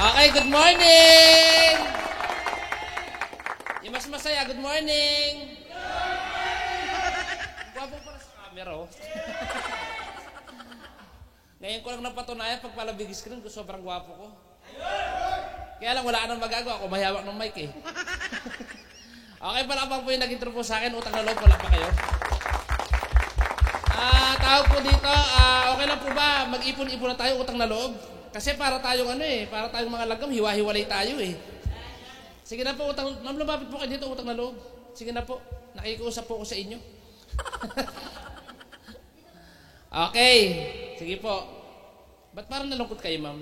Okay, good morning! Yung mas masaya, good morning! Gwapo pala sa camera, oh. Ngayon ko lang napatunayan, pag palabig screen ko, sobrang gwapo ko. Kaya lang, wala ka nang magagawa. Ako mahawak ng mic, eh. Okay, palakpak po yung nag-intro po sa akin. Utang na loob, palakpak kayo. Tawag po dito, okay lang po ba? Mag-ipon-ipon na tayo, utang na loob. Kasi para tayong para tayong mga lagam, hiwa-hiwalay tayo eh. Sige na po, ma'am, lumapit po kayo dito, utang na loob. Sige na po, nakikiusap po ako sa inyo. Okay, sige po. Ba't parang nalungkot kayo, ma'am?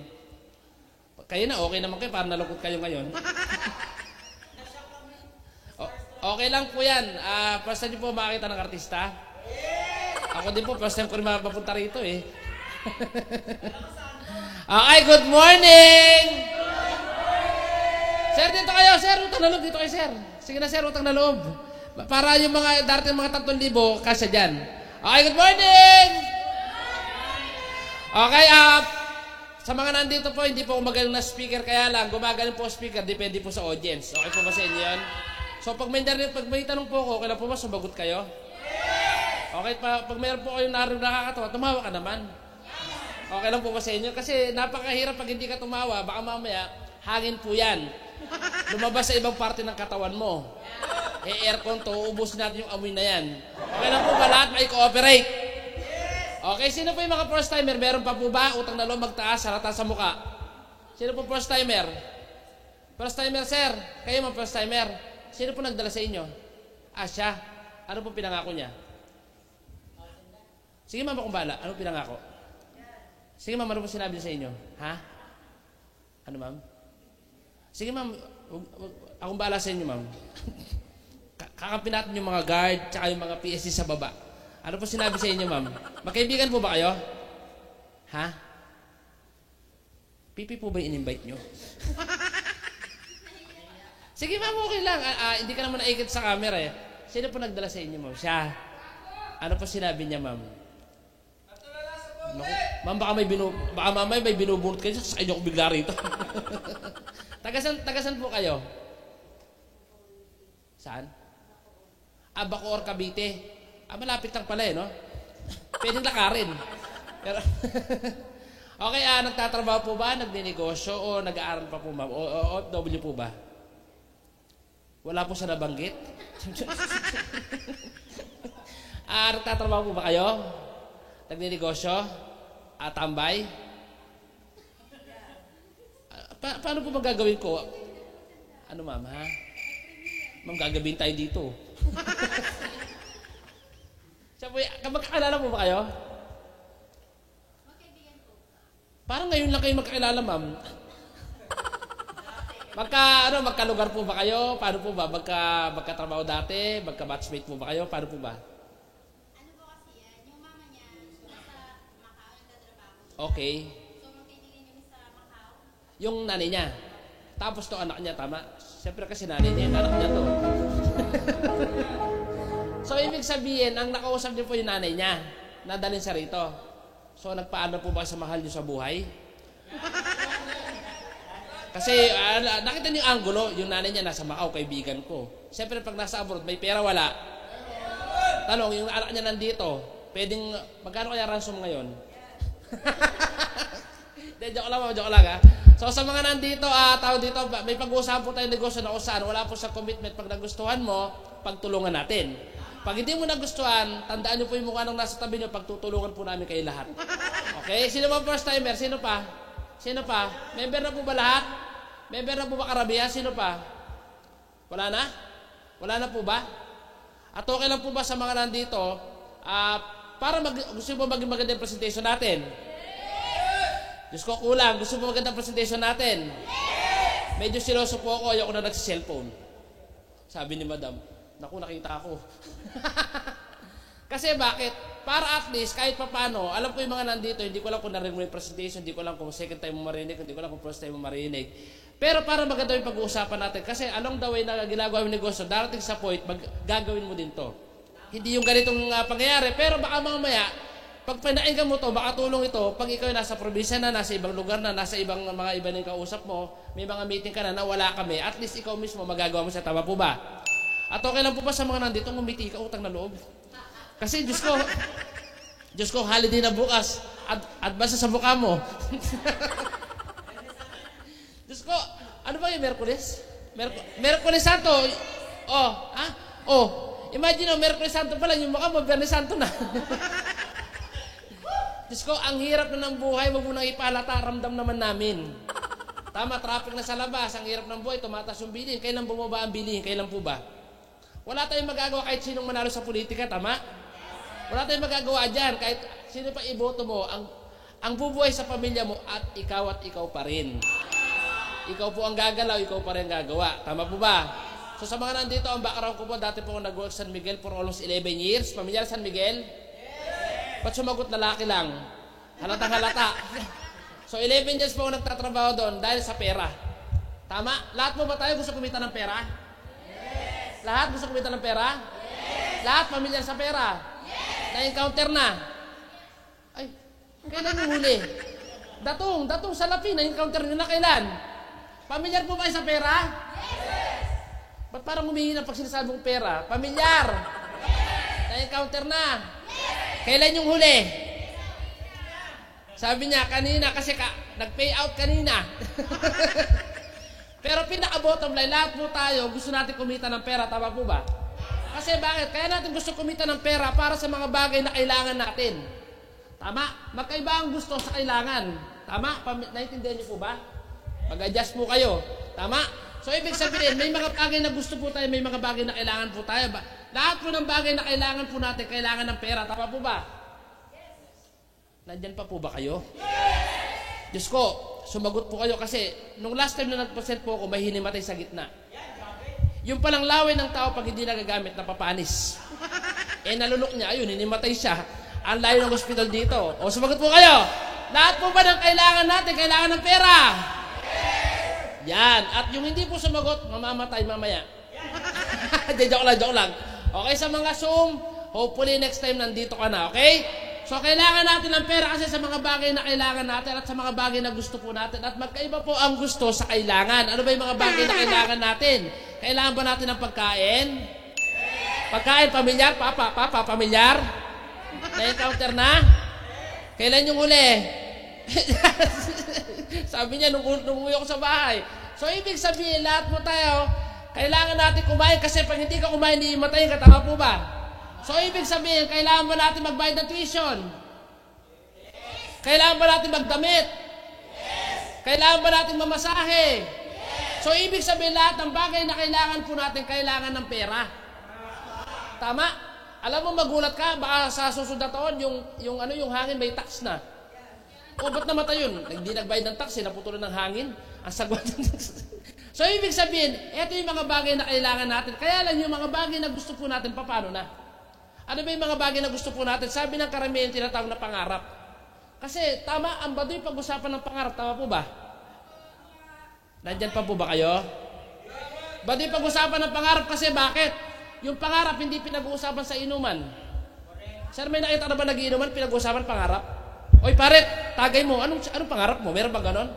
Kayo na, okay naman kayo, parang nalungkot kayo ngayon. Okay lang po yan. First time niyo po makakita ng artista? Ako din po, first time ko rin mapapunta rito eh. Okay, good morning! Sir, dito kayo, sir. Utang na loob, dito kayo, sir. Sige na, sir, utang na loob. Para yung mga darating mga 3,000, kasya dyan. Okay, good morning! Okay, sa mga nandito po, hindi po magaling na speaker, kaya lang, gumagaling po speaker, depende po sa audience. Okay po ba sa inyo yan? So, pag may tanong po ako, okay lang po ba, sumagot kayo? Okay, pag mayroon po kayong nakakatawa, tumawa ka naman. Okay lang po ba sa inyo? Kasi napakahirap pag hindi ka tumawa, baka mamaya, hangin po yan. Lumabas sa ibang parte ng katawan mo. Aircon to, ubos natin yung amoy na yan. Okay lang po ba lahat may cooperate? Okay, sino po yung mga first timer? Meron pa po ba? Utang na loob magtaas, halata sa muka. Sino po first timer? First timer, sir. Kayo mga first timer. Sino po nagdala sa inyo? Siya. Ano po pinangako niya? Sige ma'am, akong bala. Ano pinangako? Sige ma'am, ano po sinabi niya sa inyo? Ha? Ano ma'am? Sige ma'am, akong bala sa inyo ma'am. Kakampi natin yung mga guard tsaka yung mga PSG sa baba. Ano po sinabi sa inyo ma'am? Magkaibigan po ba kayo? Ha? Pipi po ba in-invite nyo? Sige ma'am, okay lang. Hindi ka naman naikit sa camera eh. Sino po nagdala sa inyo ma'am? Siya. Ano po sinabi niya ma'am? Naku, ma'am, baka mamay may binubunot kayo sa inyo ko bigla rito. Tagasan po kayo? Saan? Bacoor, Cavite. Malapit lang pala eh, no? Pwedeng lakarin. Pero okay, nagtatrabaho po ba? Nagninegosyo o nag-aaral pa po ma'am? O OFW po ba? Wala po siya nabanggit? Nagtatrabaho po ba kayo? Nagninegosyo? Tambay? Paano po magagawin ko? Ano ma'am, ha? Ma'am, gagawin tayo dito. Magkakilala po ba kayo? Parang ngayon lang kayo magkakilala, ma'am. Magkalugar po ba kayo? Paano po ba? Magkatrabaho dati? Magka-batchmate po ba kayo? Paano po ba? Ano po kasi yan? Yung mama niya, nasa Macau nagtatrabaho. Okay. So, magkaibigan kami sa Macau. Yung nanay niya. Tapos to anak niya, tama? Siyempre kasi nanay niya, yung anak niya to. So, ibig sabihin, ang nakausap niyo po yung nanay niya. Nadalhin sa rito. So, nagpaano po ba sa mahal niyo sa buhay? Kasi, nakita niyo yung angulo, yung nanay niya nasa Macau, kaibigan ko. Siyempre, pag nasa abroad, may pera, wala. Tanong, yung anak niya nandito, pwedeng, magkano kaya ransom ngayon? Joke lang ha. So, sa mga nandito, tao dito, may pag-uusapan po tayong negosyo na kung saan, wala po sa commitment. Pag nagustuhan mo, pagtulungan natin. Pag hindi mo nagustuhan, tandaan niyo po yung mukha ng nasa tabi niyo, pagtutulungan po namin kayo lahat. Okay? Sino ba first timer? Sino pa? Sino pa? Member na po ba lahat? Member na po ba karamihan? Sino pa? Wala na? Wala na po ba? At okay lang po ba sa mga nandito, para gusto mo maging magandang presentation natin? Diyos ko kulang, gusto mo magandang presentation natin? Medyo siloso po ako, ayoko na nagsi-cellphone. Sabi ni madam, naku, nakita ako. Kasi bakit? Para at least, kahit pa paano, alam ko yung mga nandito, hindi ko alam kung narinig mo yung presentation, hindi ko alam kung second time mo marinig, hindi ko alam kung first time mo marinig. Pero para maganda yung pag-uusapan natin, kasi along the way na ginagawa yung negosyo, darating sa point, gagawin mo din to. Hindi yung ganitong pangyayari, pero baka mamaya, Pag pinainggan mo to, makatulong ito, pag ikaw nasa probinsya na, nasa ibang lugar na, nasa ibang mga iba ng kausap mo, may mga meeting ka na wala kami, at least ikaw mismo magagawa mo siya. Tama po ba? At okay lang po ba sa mga nandito, ngumiti ka, utang na loob? Kasi Diyos ko, holiday na bukas. Advance sa mukha mo. Diyos ko, ano ba yung Merkulis? Merkulis Santo. Imagine, Merkulis Santo pala, yung mukha mo, Biyernes Santo na. Diyos ko, ang hirap na ng buhay, wag mo nang ipalata, ramdam naman namin. Tama, traffic na sa labas, ang hirap ng buhay, tumatas yung bilihin. Kailan bumaba ang bilihin? Kailan po ba? Wala tayong magagawa kahit sinong manalo sa politika, tama? Wala tayong magagawa dyan, kahit sino pa iboto mo, ang bubuhay sa pamilya mo at ikaw pa rin. Ikaw po ang gagalaw, ikaw pa rin gagawa. Tama po ba? So sa mga nandito, ang background ko po, dati po ako nag-work sa San Miguel for almost 11 years. Pamilyar San Miguel? Ba't sumagot lalaki lang? Halatang halata. So 11 years po ako nagtatrabaho doon dahil sa pera. Tama? Lahat mo ba tayo gusto kumita ng pera? Yes. Lahat gusto kumita ng pera? Yes. Lahat pamilyar sa pera? Yes. Na-encounter na? Ay, kailan yung huli? Datong salapi, na-encounter nyo na kailan? Pamilyar po ba sa pera? Yes. Ba't parang humihina pag sinasabi mong pera? Pamilyar? Yes. Na-encounter na? Yes. Kailan yung huli? Sabi niya, kanina kasi nag-pay out kanina. Pero pinaka-bottom line, lahat po tayo gusto natin kumita ng pera, tama po ba? Kasi bakit? Kaya natin gusto kumita ng pera para sa mga bagay na kailangan natin. Tama? Magkaiba ang gusto sa kailangan. Tama? Naintindihan niyo po ba? Mag-adjust po kayo. Tama? So, ibig sabihin, may mga bagay na gusto po tayo, may mga bagay na kailangan po tayo. Lahat po ng bagay na kailangan po natin, kailangan ng pera. Tama po ba? Nandyan pa po ba kayo? Diyos ko, sumagot po kayo kasi nung last time na nag-present po ako, may hinimatay sa gitna. Yung palang laway ng tao pag hindi nagagamit, napapanis. Nalunok niya, ayun, hinimatay siya. Ang layo ng hospital dito. O, sumagot po kayo. Lahat po ba ng kailangan natin, kailangan ng pera? Yan. At yung hindi po sumagot, mamamatay mamaya. joke lang. Okay, sa mga Zoom, hopefully next time nandito ka na, okay? So, kailangan natin ng pera kasi sa mga bagay na kailangan natin at sa mga bagay na gusto po natin. At magkaiba po ang gusto sa kailangan. Ano ba yung mga bagay na kailangan natin? Kailangan ba natin ng pagkain? Pagkain, pamilyar? Papa, pamilyar? Na-encounter na? Kailan yung uli? Sabi niya, nung uwi ako sa bahay. So, ibig sabihin, lahat mo tayo, kailangan natin kumain kasi pag hindi ka kumain, hindi matayin ka. Tama po ba? So, ibig sabihin, kailangan ba natin magbayad ng tuition? Yes. Kailangan ba natin magdamit? Yes. Kailangan ba natin mamasahe? Yes. So, ibig sabihin, lahat ng bagay na kailangan po natin, kailangan ng pera. Tama? Alam mo, magulat ka, baka sa susunod na taon, yung hangin may tax na. O, ba't namatay yun? Hindi nagbayad ng tax, naputulan ng hangin. Ang sagwa ng tax. So, ibig sabihin, ito yung mga bagay na kailangan natin. Kaya lang yung mga bagay na gusto po natin, paano na? Ano ba yung mga bagay na gusto po natin? Sabi ng karamihan, tinatawag na pangarap. Kasi, tama, ang baduy pag-usapan ng pangarap. Tama po ba? Nandyan pa po ba kayo? Baduy pag-usapan ng pangarap kasi bakit? Yung pangarap hindi pinag-uusapan sa inuman. Sir, may nakita na ba nag-iinuman, pinag-uusapan pangarap? Oy, paret, tagay mo. Anong pangarap mo? Meron ba ganon?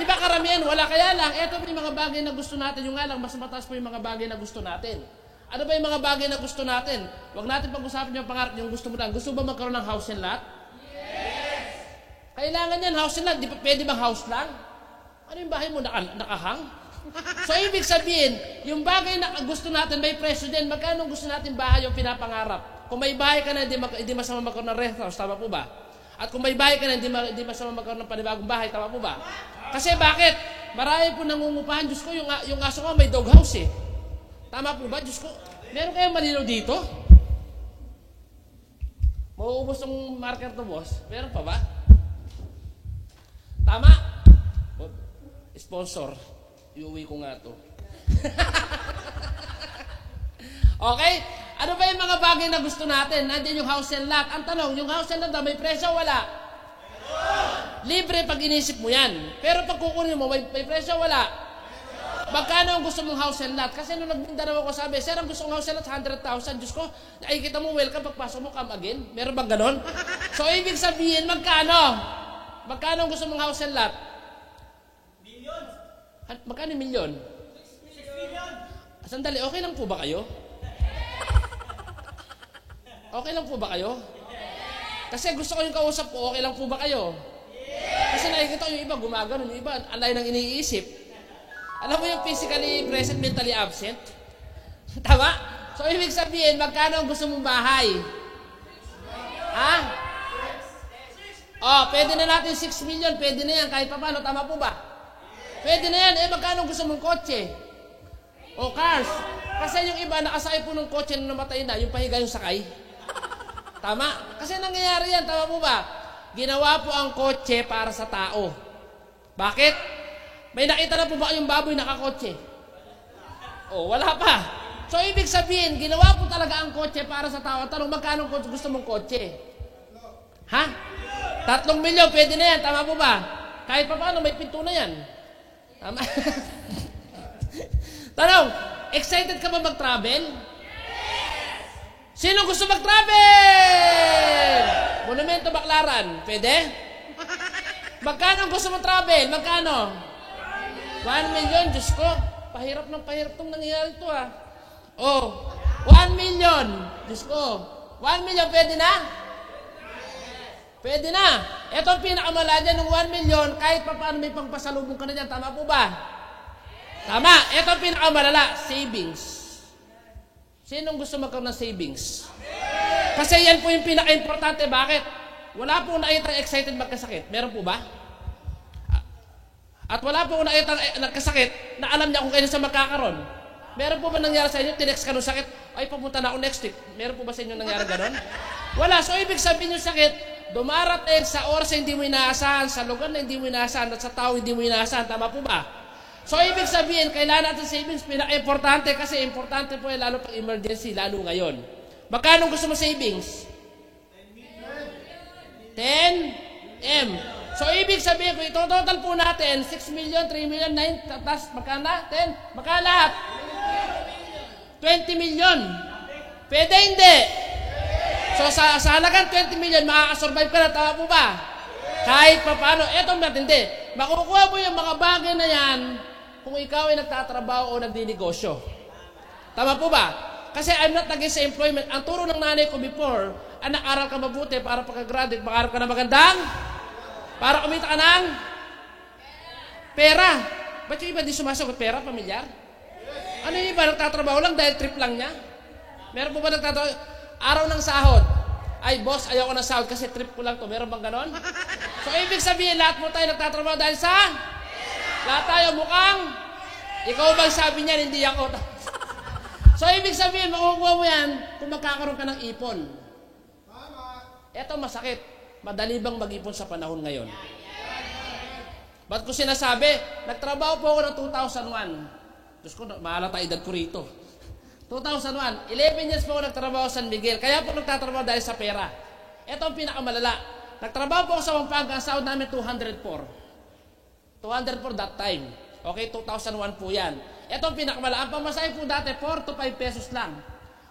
Di ba karamihan? Wala, kaya lang. Ito yung mga bagay na gusto natin. Yung nga lang, mas mataas po yung mga bagay na gusto natin. Ano ba yung mga bagay na gusto natin? Huwag natin pag-usapan yung pangarap, yung gusto mo lang. Gusto ba magkaroon ng house and lot? Yes! Kailangan yan, house and lot. Pwede bang house lang? Ano yung bahay mo? Nakahang? So, ibig sabihin, yung bagay na gusto natin, may presyo din. Magkano gusto natin bahay yung pinapangarap? Kung may bahay ka na, hindi masama magkaroon ng rest house. Tama po ba? At kung may bahay ka na, hindi masama magkaroon ng panibagong bahay. Tama po ba? Kasi bakit? Marami po nangungupahan. Diyos ko, yung aso ko may dog house eh. Tama po ba? Diyos ko, meron kayong malinaw dito? Mauubos ng marker to, boss. Meron pa ba? Tama? Sponsor. Iuwi ko nga to. Okay? Ano ba yung mga bagay na gusto natin? Nandiyan yung house and lot. Ang tanong, yung house and lot may presyo wala? Libre pag inisip mo yan. Pero pag kukunin mo, may presyo wala? Magkano ang gusto mong house and lot? Kasi nung nagdaraw ako sabi, sir, ang gusto mong house and lot, 100,000. Diyos ko, nakikita mo, welcome, pagpasok mo, come again. Meron bang ganon? So, ibig sabihin, magkano? Magkano ang gusto mong house and lot? Million. Magkano milyon? 6 million. Sandali, okay lang po ba kayo? Okay lang po ba kayo? Kasi gusto ko yung kausap ko, okay lang po ba kayo? Kasi nakikita ko yung iba, gumagano, yung iba, alay nang iniisip. Alam mo yung physically present, mentally absent? Tama? So, ibig sabihin, magkano ang gusto mong bahay? Ha? Oh, pwede na natin 6 million, pwede na yan, kahit pa paano, tama po ba? Pwede na yan, magkano ang gusto mong kotse? O cars? Kasi yung iba, nakasakay po ng kotse na namatay na, yung pahiga yung sakay. Tama? Kasi nangyayari yan, tama po ba? Ginawa po ang kotse para sa tao. Bakit? May nakita na po ba yung baboy nakakotse? Oh, wala pa. So, ibig sabihin, ginawa po talaga ang kotse para sa tao. Tanong, magkano gusto mong kotse? Ha? 3 milyon, pwede na yan. Tama po ba? Kahit pa paano, may pinto na yan. Tama? Tanong, excited ka ba mag-travel? Sino gusto mag-travel? Monumento Baclaran, pwede? Magkano gusto mong travel? Magkano? 1 million, Diyos ko. Pahirap itong nangyayari ito ah. Oh, 1 million. Diyos ko. 1 million, pwede na? Pwede na. Ito ang pinakamala dyan ng 1 million, kahit pa paano may pangpasalubong ka na dyan. Tama po ba? Tama. Ito ang pinakamalala, savings. Sinong gusto magkaroon ng savings? Kasi yan po yung pinaka-importante. Bakit? Wala po nakitang excited magkasakit. Meron po ba? At wala po nakitang nagkasakit na alam niya kung kailan siya magkakaroon. Meron po ba nangyari sa inyo? Tinext ka ng sakit? Ay, papunta na ako next week. Meron po ba sa inyo nangyari gano'n? Wala. So, ibig sabihin yung sakit, dumarating sa oras na hindi mo inaasahan, sa lugar na hindi mo inaasahan, at sa tao hindi mo inaasahan. Tama po ba? So, ibig sabihin, kailangan natin savings, pinaka-importante kasi importante po yung lalo pag emergency, lalo ngayon. Magkano gusto mo savings? 10M. So, ibig sabihin, kung ito-total po natin, 6 million, 3 million, 9, tapos magkano na? 10? Magkano lahat? 20 million. Pwede hindi? So, sa halagang 20 million, makakasurvive ka na, tama po ba? Kahit pa paano, etong matindi. Makukuha mo yung mga bagay na yan kung ikaw ay nagtatrabaho o nagdinegosyo. Tama po ba? Kasi I'm not against sa employment. Ang turo ng nanay ko before, anak-aral ka mabuti para pagka-graduate, makaharap ka na magandang, para kumita ka ng pera. Ba't yung iba di sumasagot pera, pamilyar? Ano yung iba, nagtatrabaho lang dahil trip lang niya? Meron po ba nagtatrabaho? Araw ng sahod. Ay, boss, ayaw ko ng sahod kasi trip ko lang to. Meron bang ganon? So, ibig sabihin, lahat mo tayo nagtatrabaho dahil sa? Lahat tayo mukhang, ikaw bang sabi niyan, hindi ako. So, ibig sabihin, makukuha mo yan kung magkakaroon ka ng ipon. Ito masakit. Madali bang mag-ipon sa panahon ngayon? Ba't ko sinasabi? Nagtrabaho po ako ng 2001. Diyos ko, mahalata edad ko rito. 2001. 11 years po ako nagtrabaho sa San Miguel. Kaya po nagtatrabaho dahil sa pera. Ito ang pinakamalala. Nagtrabaho po ako sa Pampanga. Ang sahod namin 204. 204 that time. Okay, 2001 po yan. Ito ang pinakamalala. Ang pamasahe po dati, 4 to 5 pesos lang.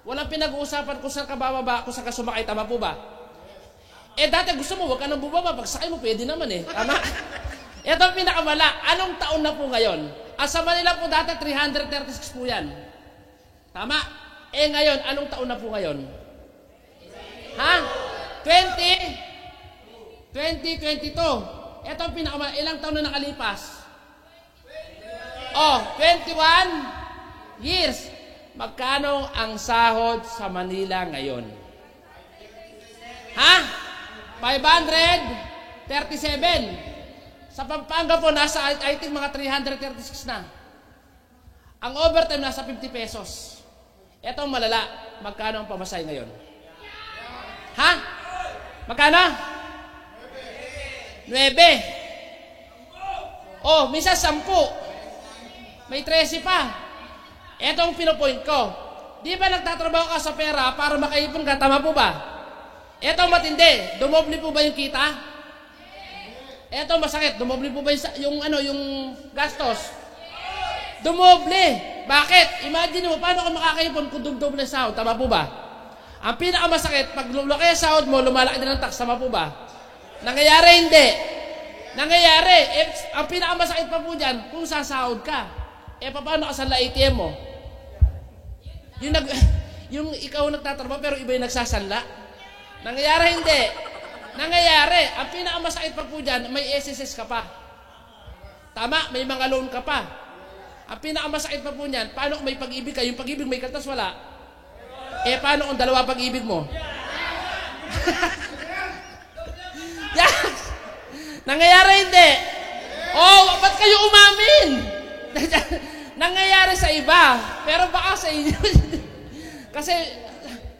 Walang pinag-uusapan kung saan ka bababa, kung saan ka sumakay. Tama po ba? Dati gusto mo, huwag ka nang bubaba. Pag sakay mo, pwede naman eh. Tama? Ito ang pinakamala. Anong taon na po ngayon? Sa Manila po dati, 336 po yan. Tama? Ngayon, anong taon na po ngayon? Ha? 2022. Ito ang pinakamala. Ilang taon na nakalipas? 21 years. Magkano ang sahod sa Manila ngayon? Ha? 537. Sa Pampanga po, nasa, I think, mga 336 na. Ang overtime, nasa 50 pesos. Ito ang malala. Magkano ang pamasahe ngayon? Ha? Magkano? 9. Oh, minsan 10. May 13 pa. Ito ang pinopoint ko. Di ba nagtatrabaho ka sa pera para makaipon ka? Tama po ba? Ito ang matindi. Dumoble po ba yung kita? Ito masakit. Dumoble po ba yung gastos? Dumoble. Bakit? Imagine mo, paano ka makakaipon kung dumoble sahod? Tama po ba? Ang pinakamasakit, pag lumaki ang sahod mo, lumalaki din ang tax. Tama po ba? Nangyayari, hindi. Nangyayari. Ang pinakamasakit pa po dyan, kung sasahod ka. Paano ka sa ATM mo? Yung ikaw nagtatrabaho, pero iba yung nagsasanla. Nangyayari, hindi. Nangyayari. Ang pinakamasakit pa po dyan, may SSS ka pa. Tama, may mga loan ka pa. Ang pinakamasakit pa po niyan, paano kung may pag-ibig ka? Yung pag-ibig may kaltas, wala. Paano kung dalawa pag-ibig mo? Yan. Nangyayari, hindi. Ba't kayo umamin? Nangyayari sa iba, pero baka sa inyo. Kasi,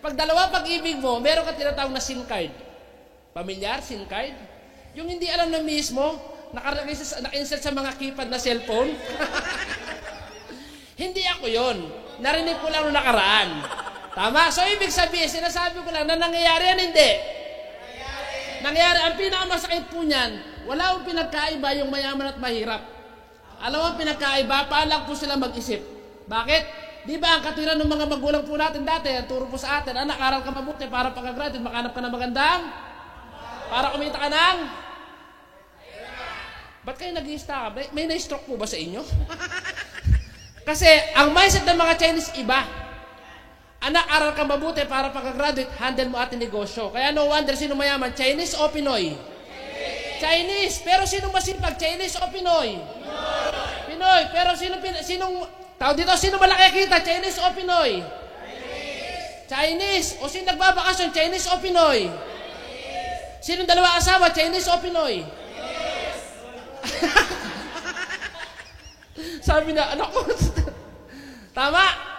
pag dalawa pag-ibig mo, meron ka tinatawag na SIM card. Pamilyar, SIM card? Yung hindi alam na mismo, naka-insert sa mga keypad na cellphone. Hindi ako yon. Narinig ko lang nung nakaraan. Tama? So, ibig sabihin, sinasabi ko lang na nangyayari yan, hindi. Nangyayari, ang pinakamasakit po niyan, wala akong pinagkaiba yung mayaman at mahirap. Alam mo ang pinagkaiba, paalang po sila mag-isip. Bakit? Di ba ang katwiran ng mga magulang po natin dati, ang turo po sa atin, anak, aral ka mabuti para pagka-graduate, makahanap ka ng magandang, para kumita ka ng. Ba't kayo nag-i-stock? May na-stroke po ba sa inyo? Kasi ang mindset ng mga Chinese iba. Anak, aral ka mabuti para pagka-graduate, handle mo ating negosyo. Kaya no wonder, sino mayaman? Chinese o Pinoy? Chinese. Pero sino masipag? Chinese o Pinoy? Pinoy. Pero sinong tao dito, sino malaki kita? Chinese o Pinoy? Chinese. O sino nagbabakasyon? Chinese o Pinoy? Sinong dalawa asawa? Chinese o Pinoy? Sabi na, anak ko. Tama.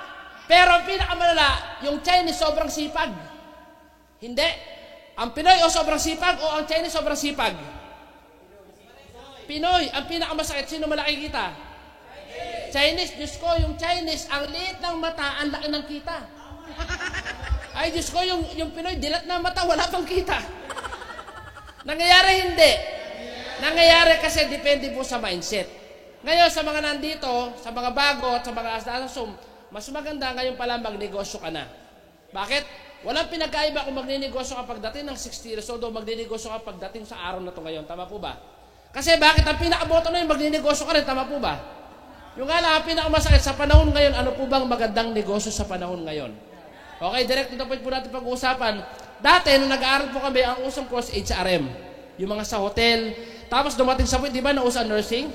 Pero pinakamalala, yung Chinese sobrang sipag. Hindi. Ang Pinoy o sobrang sipag o ang Chinese sobrang sipag? Pinoy. Ang pinakamasakit, sino malaki kita? Chinese. Diyos ko, yung Chinese, ang liit ng mata, ang laki ng kita. Ay, Diyos ko, yung Pinoy, dilat na mata, wala pang kita. Nangyayari, hindi. Nangyayari kasi depende po sa mindset. Ngayon, sa mga nandito, sa mga bago at sa mga asasum, mas maganda ngayon pala magnegosyo ka na. Bakit? Walang pinagkaiba kung magninegosyo ka pagdating ng 60 years old o magninegosyo ka pagdating sa araw na ito ngayon. Tama po ba? Kasi bakit ang pinakaboto na yung magninegosyo ka rin? Tama po ba? Yung nga lang, ang pinakamasakit sa panahon ngayon, ano po bang magandang negosyo sa panahon ngayon? Okay, direct na po natin pag-uusapan. Dati, nung nag-aaral po kami, ang usong course HRM. Yung mga sa hotel. Tapos dumating sa point, di ba, nausa nursing?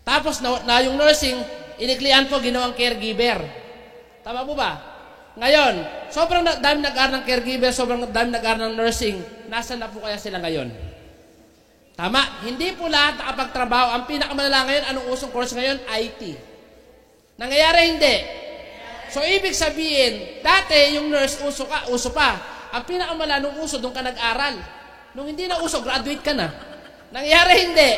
Tapos na yung nursing, iniklian po, ginawang caregiver. Tama po ba? Ngayon, sobrang dami nag-aaral ng caregiver, sobrang dami nag-aaral ng nursing. Nasaan na po kaya sila ngayon? Tama? Hindi po lahat nakapagtrabaho. Ang pinakamalala ngayon, anong usong course ngayon? IT. Nangyayari hindi. So, ibig sabihin, dati yung nurse, uso pa. Ang pinakamalala nung uso, doon ka nag-aral. Nung hindi na uso, graduate ka na. Nangyayari hindi.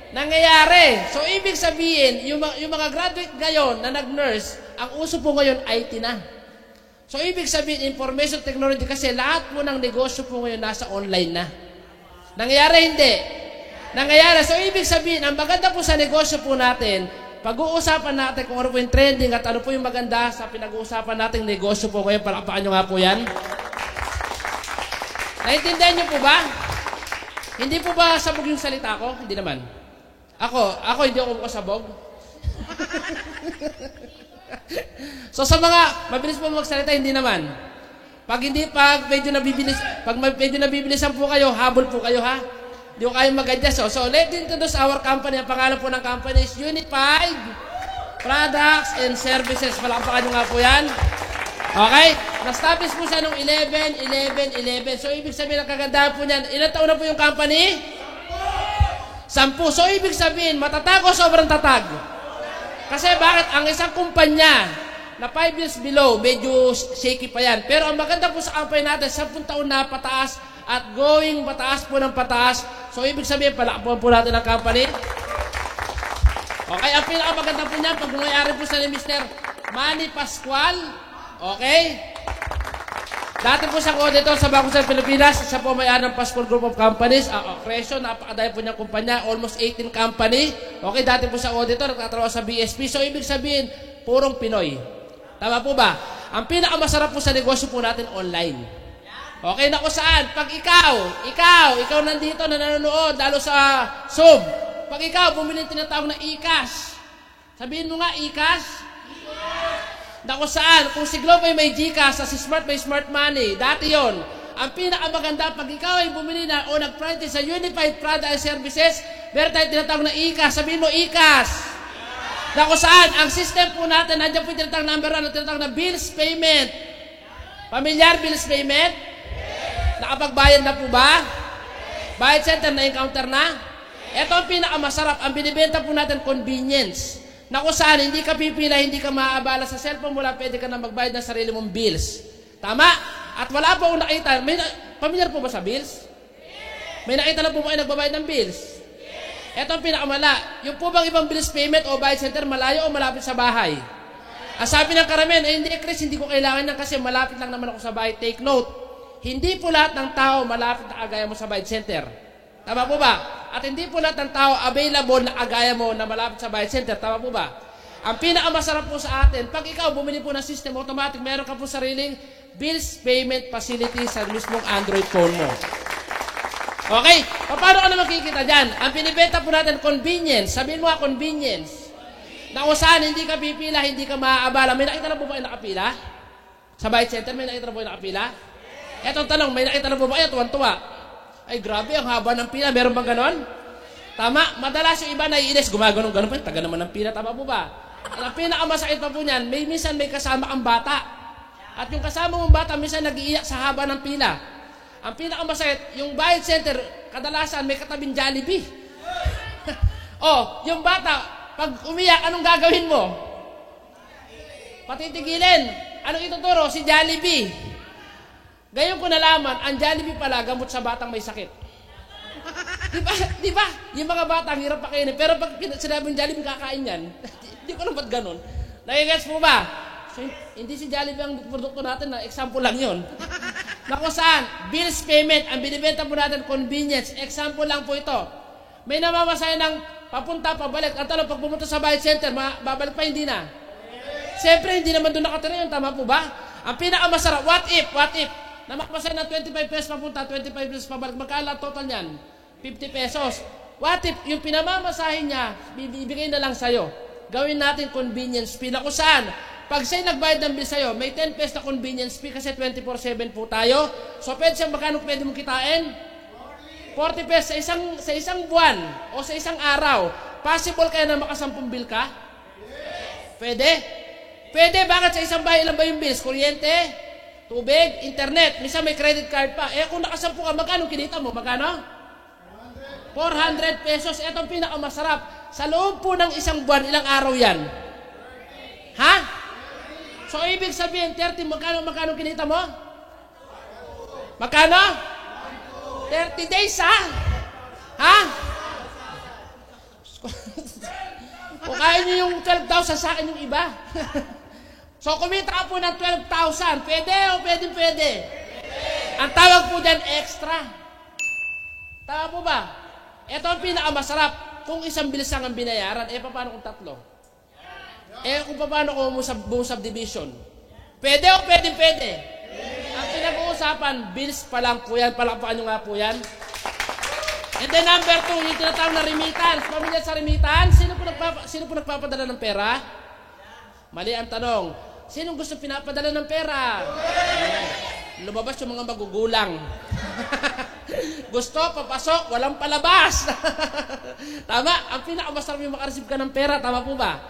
Nangyayari. So, ibig sabihin, yung mga graduate ngayon na nag-nurse, ang uso po ngayon, IT na. So, ibig sabihin, information technology, kasi lahat po ng negosyo po ngayon nasa online na. Nangyayari hindi. Nangyayari. So, ibig sabihin, ang maganda po sa negosyo po natin, pag-uusapan natin kung ano po yung trending at ano po yung maganda sa pinag-uusapan nating negosyo po ngayon. Palakpakan nyo nga po yan. Naintindihan nyo po ba? Hindi po ba sabog yung salita ko? Hindi naman. Ako hindi ako sabog. So sa mga mabilis po magsalita, hindi naman. Pag medyo nabibilisan po kayo, habol po kayo ha. Hindi ko kayo mag-adjust. So let's introduce our company. Ang pangalan po ng company is Unified Products and Services. Palakpakan nyo nga po yan. Okay? Na-establish po siya noong 11. So ibig sabihin, ang kagandahan po niyan, ilang taon na po yung company? 10. So, ibig sabihin, matatag o sobrang tatag? Kasi bakit? Ang isang kumpanya na 5 years below, medyo shaky pa yan. Pero ang maganda po sa company natin, 10 taon na pataas at going pataas po ng pataas. So, ibig sabihin, palakpuan po natin ang company. Okay, ang pinakamaganda po niyan, pag nangyayari po sa ni Mr. Manny Pascual, okay? Dati po siyang auditor sa Bangko sa Pilipinas. Siya po may-ari ng Passport Group of Companies. Creation, napakadaya po niyang kumpanya. Almost 18 company. Okay, dati po siyang auditor. Nagtatrabaho sa BSP. So, ibig sabihin, purong Pinoy. Tama po ba? Ang pinakamasarap po sa negosyo po natin, online. Okay, na kung saan? Pag ikaw nandito na nanonood, lalo sa Zoom. Pag ikaw, bumili ng tinatawag na e-cash. Sabihin mo nga, e-cash. Na kung saan, kung si Globe ay may GCash, si Smart may Smart Money, dati yon. Ang pinakamaganda, pag ikaw ay bumili na o nag-practice sa Unified Product and Services, meron tayong tinatawag na e-cash. Sabihin mo, e-cash. Na kung saan, ang system po natin, nandiyan po yung tinatawag number 1, tinatawag na bills payment. Pamilyar bills payment? Nakapagbayad na po ba? Bayad center na encounter na? Ito ang pinakamasarap. Ang binibenta po natin, convenience. Na kung saan, hindi ka pipila, hindi ka maaabala sa cellphone mo lang, pwede ka na magbayad ng sarili mong bills. Tama? At wala po akong nakita. Pamilyar po ba sa bills? May nakita na po ba kayo nagbabayad ng bills? Ito ang pinakamala. Yung po bang ibang bills payment o bayad center, malayo o malapit sa bahay? Ang sabi ng karamihan, hindi Chris, hindi ko kailangan yan kasi malapit lang naman ako sa bahay. Take note, hindi po lahat ng tao malapit na agaya mo sa bayad center. Tama po ba? At hindi po lahat ng tao available na agaya mo na malapit sa bayad center. Tama po ba? Ang pinakamasarap po sa atin, pag ikaw bumili po ng system automatic, meron ka po sariling bills payment facility sa mismong Android phone mo. Okay? Paano ka na makikita dyan? Ang pinibenta po natin, convenience. Sabihin mo nga, convenience. Na kung saan, hindi ka pipila, hindi ka maaabala. May nakita na po ba yung nakapila? Sa bayad center, may nakita na po yung nakapila? Etong tanong, may nakita na po ba kayo? Tuwan-tuwa. Ay, grabe, ang haba ng pila. Meron bang ganon? Tama. Madalas yung iba naiinis. Gumaganon-ganon pa. Taga naman ng pila. Tama po ba? Ang pinakamasakit pa po niyan, minsan may kasama ang bata. At yung kasama mong bata, minsan nag-iiyak sa haba ng pila. Ang pinakamasakit, yung bayad center, kadalasan may katabing Jollibee. Yung bata, pag umiyak, anong gagawin mo? Patitigilin. Anong ituturo? Si Jollibee. Ngayon ko nalaman, ang Jollibee pala gamot sa batang may sakit. Di ba? Yung mga bata, ang hirap pakainin. Pero pag sinabing Jollibee, kakain yan. Di ko alam ba't ganun. Nagigets mo ba? So, hindi si Jollibee ang produkto natin, na example lang yun. Na kung saan, bills payment, ang binibenta po natin, convenience. Example lang po ito. May namamasaya ng papunta, pabalik. Ang tanong, pag pumunta sa bayad center, babalik pa, hindi na. Siyempre, hindi naman doon nakatira yun. Tama po ba? Ang pinakamasarap, what if? Namakmasay na 25 pesos papunta, 25 pesos pabalik. Magkala total niyan? 50 pesos. What if yung pinamamasahin niya, bibigay na lang sa'yo. Gawin natin convenience fee. Na kung saan, pag siya'y nagbayad ng bill sa'yo, may 10 pesos na convenience fee kasi 24/7 po tayo. So, pwede siyang magkano pwede mong kitain? 40 pesos sa isang buwan o sa isang araw. Possible kaya na makasampung bill ka? Pwede? Pwede. Bakit sa isang bahay, ilan ba yung bills? Kuryente? Tubig, internet, minsan may credit card pa. Kung nakasampu ka, magkano kinita mo? Magkano? 400 pesos. Ito ang pinakamasarap. Sa loob po ng isang buwan, ilang araw yan? Ha? So, ibig sabihin, 30, magkano kinita mo? Magkano? 30 days, ha? Ha? Kung kaya nyo yung 12,000, sa akin yung iba. So, kumita ka po ng 12,000. Pwede o pwede? Ang tawag po dyan, extra. Tama po ba? Ito ang pinakamasarap. Kung isang bilis ang binayaran, paano kung tatlo? Kung paano kung buong subdivision? Pwede o pwede? Ang pinag-uusapan, bills pa lang po yan. Palakpakan nyo nga po yan. And then number 2, yung tinatawag na remittance. Pamilya sa remittance, sino po nagpapadala ng pera? Mali ang tanong. Sinong gusto pinapadala ng pera? Lumabas yung mga magugulang. Gusto, papasok, walang palabas. Tama? Ang pinakamasarap yung makareceive ka ng pera. Tama po ba?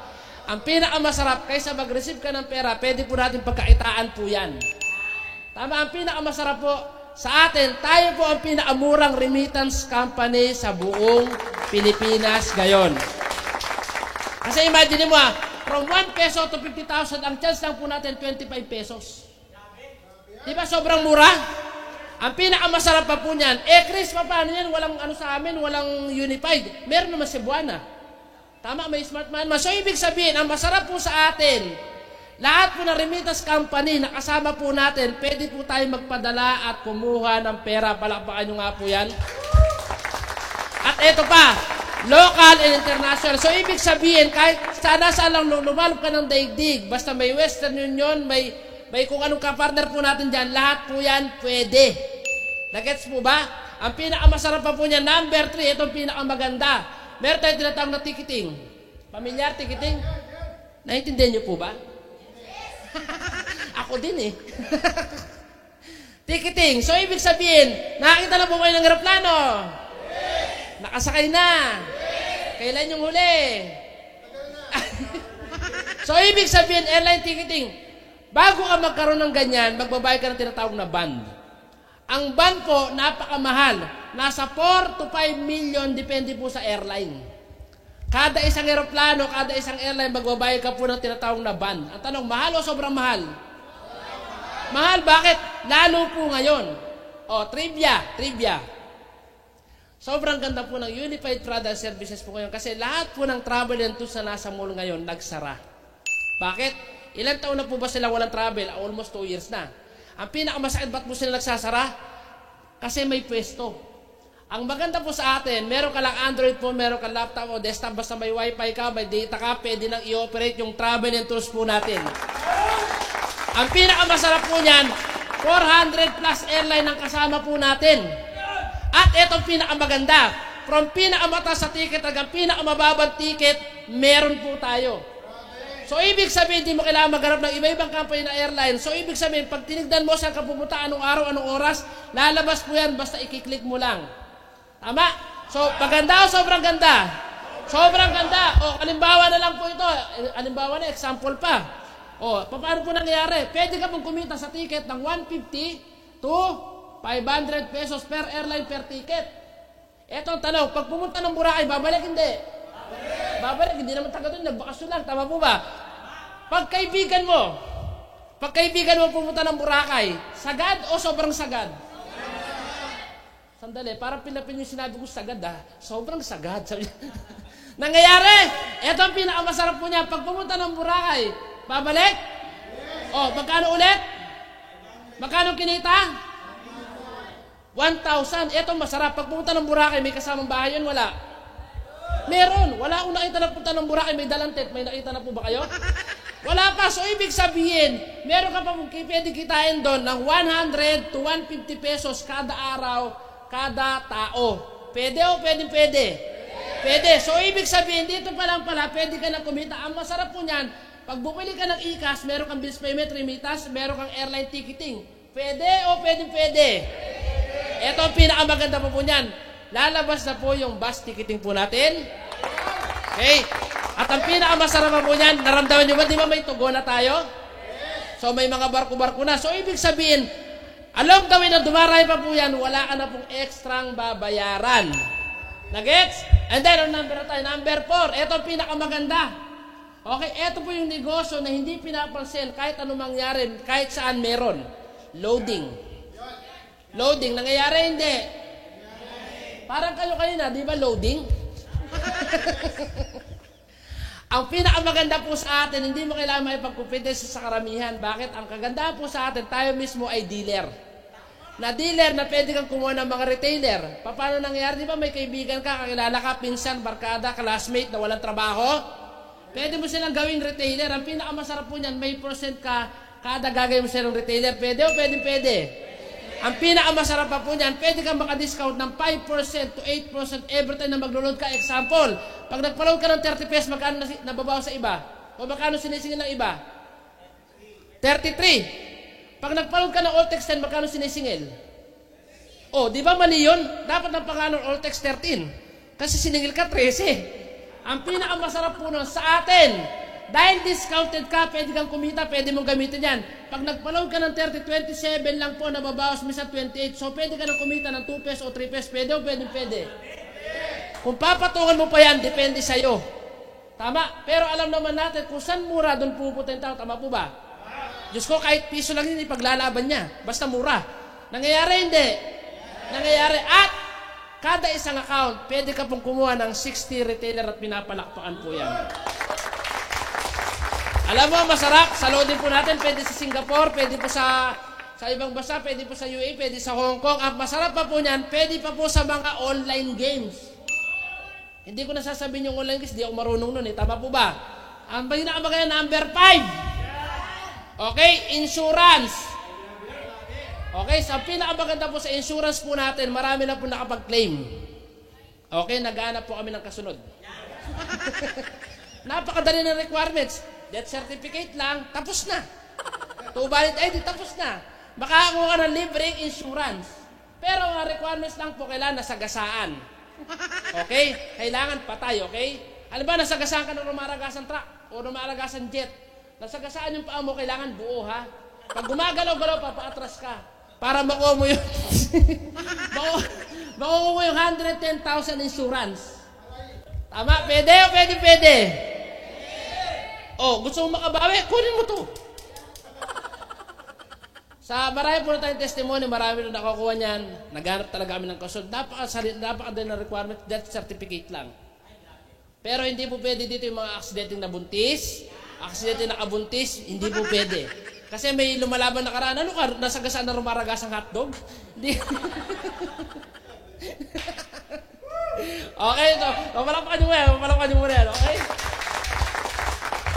Ang pinakamasarap kaysa mag-receive ka ng pera, pwede po natin pagkaitaan po yan. Tama? Ang pinakamasarap po sa atin, tayo po ang pinakamurang remittance company sa buong Pilipinas ngayon. Kasi imagine mo from 1 peso to 50,000, ang chance lang po natin 25 pesos. Di ba sobrang mura? Ang pinakamasarap pa po niyan, Chris, paano yan? Walang sa amin, walang unified. Meron naman Cebuana. Tama, may smart man. So, ibig sabihin, ang masarap po sa atin, Lahat po ng remittance company na kasama po natin, pwede po tayo magpadala at kumuha ng pera. Palakpakan nyo nga po yan. At ito pa, local and international. So, ibig sabihin, kahit saan lang lumalop ka ng daigdig, basta may Western Union, may kung anong kapartner po natin dyan, lahat po yan pwede. Nagets po ba? Ang pinakamasarap pa po niya, number 3, itong pinakamaganda. Meron tayong tinatawag na ticketing. Pamilyar ticketing? Naintindihan niyo po ba? Ako din eh. Ticketing. So, ibig sabihin, nakakita na po kayo ng aeroplano? Nakasakay na. Kailan yung huli? So, ibig sabihin, airline ticketing. Bago ka magkaroon ng ganyan, magbabayad ka ng tinatawag na band. Ang band po, napakamahal. Nasa 4 to 5 million, depende po sa airline. Kada isang aeroplano, kada isang airline, magbabayad ka po ng tinatawag na band. Ang tanong, mahal o sobrang mahal? Mahal, bakit? Lalo po ngayon. O, trivia. Sobrang ganda po ng Unified Travel Services po ngayon kasi lahat po ng travel and tours na nasa mall ngayon, nagsara. Bakit? Ilang taon na po ba sila walang travel? Almost 2 years na. Ang pinakamasakit, ba't po sila nagsasara? Kasi may pwesto. Ang maganda po sa atin, meron ka lang Android phone, meron ka laptop o desktop, basta may wifi ka, may data ka, pwede nang i-operate yung travel and tours po natin. Ang pinakamasarap po niyan, 400 plus airline ang kasama po natin. At itong pinakamaganda, from pinakamataas sa ticket hanggang pinakamababang ticket, meron po tayo. So, ibig sabihin, hindi mo kailangan maghanap ng iba-ibang company na airline. So, ibig sabihin, pag tinigdan mo saan ka pumunta, anong araw, anong oras, lalabas po yan, basta ikiklik mo lang. Tama? So, maganda o sobrang ganda? Sobrang ganda. O, halimbawa na lang po ito. Halimbawa na, example pa. O, paano po nangyayari? Pwede ka pong kumita sa ticket ng 150 to 500 pesos per airline per ticket. Ito ang tanong, pag pumunta ng Boracay, babalik hindi? Babalik, hindi naman taga doon, nagbakasyon lang, tama po ba? Pagkaibigan mo pumunta ng Boracay, sagad o sobrang sagad? Sandali, parang pinapin yung sinabi ko sagad sobrang sagad. Nangyayari, ito ang pinakamasarap po niya, pag pumunta ng Boracay, babalik? O, magkano ulit? Magkano kinita? 1,000. Ito masarap. Pag pumunta ng Boracay, may kasamang bahay yun, wala? Meron. Wala akong nakita na punta ng Boracay, may dalang tent. May nakita na po ba kayo? Wala pa. So, ibig sabihin, meron ka pa pwede kitain doon ng 100 to 150 pesos kada araw, kada tao. Pwede o pwede? Pwede. So, ibig sabihin, dito pa lang pala, pwede ka na kumita. Ang masarap po niyan, pag bumili ka ng e-cash, meron kang bills payment, remittance, meron kang airline ticketing. Pwede o pwede? Ito ang pinakamaganda po niyan. Lalabas na po yung bus ticketing po natin. Okay? At ang pinakamasarap po niyan, naramdaman nyo ba, di ba may tugo na tayo? So may mga barko-barko na. So ibig sabihin, along the way na dumaray pa po yan, wala ka na pong ekstrang babayaran. Nagets? And then, number 4. Ito ang pinakamaganda. Okay, ito po yung negosyo na hindi pinapansin kahit anong mangyari, kahit saan meron. Loading. Nangyayari hindi? Parang kayo kanina, di ba loading? Ang pinakamaganda po sa atin, hindi mo kailangan maipagkumpetensya sa karamihan. Bakit? Ang kagandahan po sa atin, tayo mismo ay dealer. Na dealer na pwede kang kumuha ng mga retailer. Paano nangyayari? Di ba may kaibigan ka, kakilala ka, pinsan, barkada, classmate na walang trabaho? Pwede mo silang gawing retailer. Ang pinakamasarap po niyan, may percent ka, kada gagawin mo silang retailer. Pwede o pwede? Ang pinakamasarap pa po niyan, pwede kang maka-discount ng 5% to 8% every time na maglo-load ka. Example, pag nagpa-load ka ng 30 pesos, magkano nababawa sa iba? O magkano sinisingil ng iba? 33. Pag nagpa-load ka ng Alltex 10, magkano sinisingil? O, di ba mali yun? Dapat ng pagkano Alltex 13. Kasi siningil ka 13. Ang pinakamasarap po nun sa atin, dahil discounted ka, pwede kang kumita, pwede mong gamitin yan. Pag nagpa-load ka ng 30, 27 lang po, nababawas minsan 28. So, pwede ka nang kumita ng 2 pesos o 3 pesos. Pwede o pwede? Kung papatungan mo pa yan, depende sa'yo. Tama? Pero alam naman natin, kung saan mura, doon pupunta yung tao. Tama po ba? Diyos ko, kahit piso lang yun, ipaglalaban niya. Basta mura. Nangyayari, hindi. Nangyayari. At, kada isang account, pwede ka pong kumuha ng 60 retailer at pinapalakpakan po yan. Alam mo, masarap. Sa loading po natin, pwede sa Singapore, pwede po sa ibang bansa, pwede po sa UAE, pwede sa Hong Kong. Ang masarap pa po niyan, pwede pa po sa mga online games. Hindi ko nasasabihin yung online games, hindi ako marunong nun eh. Tama po ba? Ang pinakamaganda, number 5. Okay, insurance. Okay, sa pinakamaganda po sa insurance po natin, marami na po nakapag-claim. Okay, naghahanap po kami ng kasunod. Napakadali ng requirements. Death certificate lang, tapos na. Valid ID, tapos na. Makakakuha ka ng libreng insurance. Pero ang requirements lang po, kailangan nasagasaan. Okay? Kailangan patay, okay? Alam ba, nasagasaan ka ng rumaragasan truck o rumaragasan jet. Nasagasaan yung paa mo, kailangan buo, ha? Pag gumagalaw-galaw pa, paatras ka. Para makuha mo yung makuha mo yung 110,000 insurance. Tama? Pwede o pwede? Oh, gusto mo makabawi? Kunin mo to. Sa marami po na tayong testimony, marami na nakakuha niyan. Naghanap talaga kami ng kasunod. Napakadali na requirement, death certificate lang. Pero hindi po pwede dito yung mga aksidenteng nabuntis, aksidenteng nakabuntis, hindi po pwede. Kasi may lumalaban na karaan. Ano ka? Nasagasaan na rumaragasang hotdog? Hindi. Okay, so, papalakpakan nyo muna yan, okay?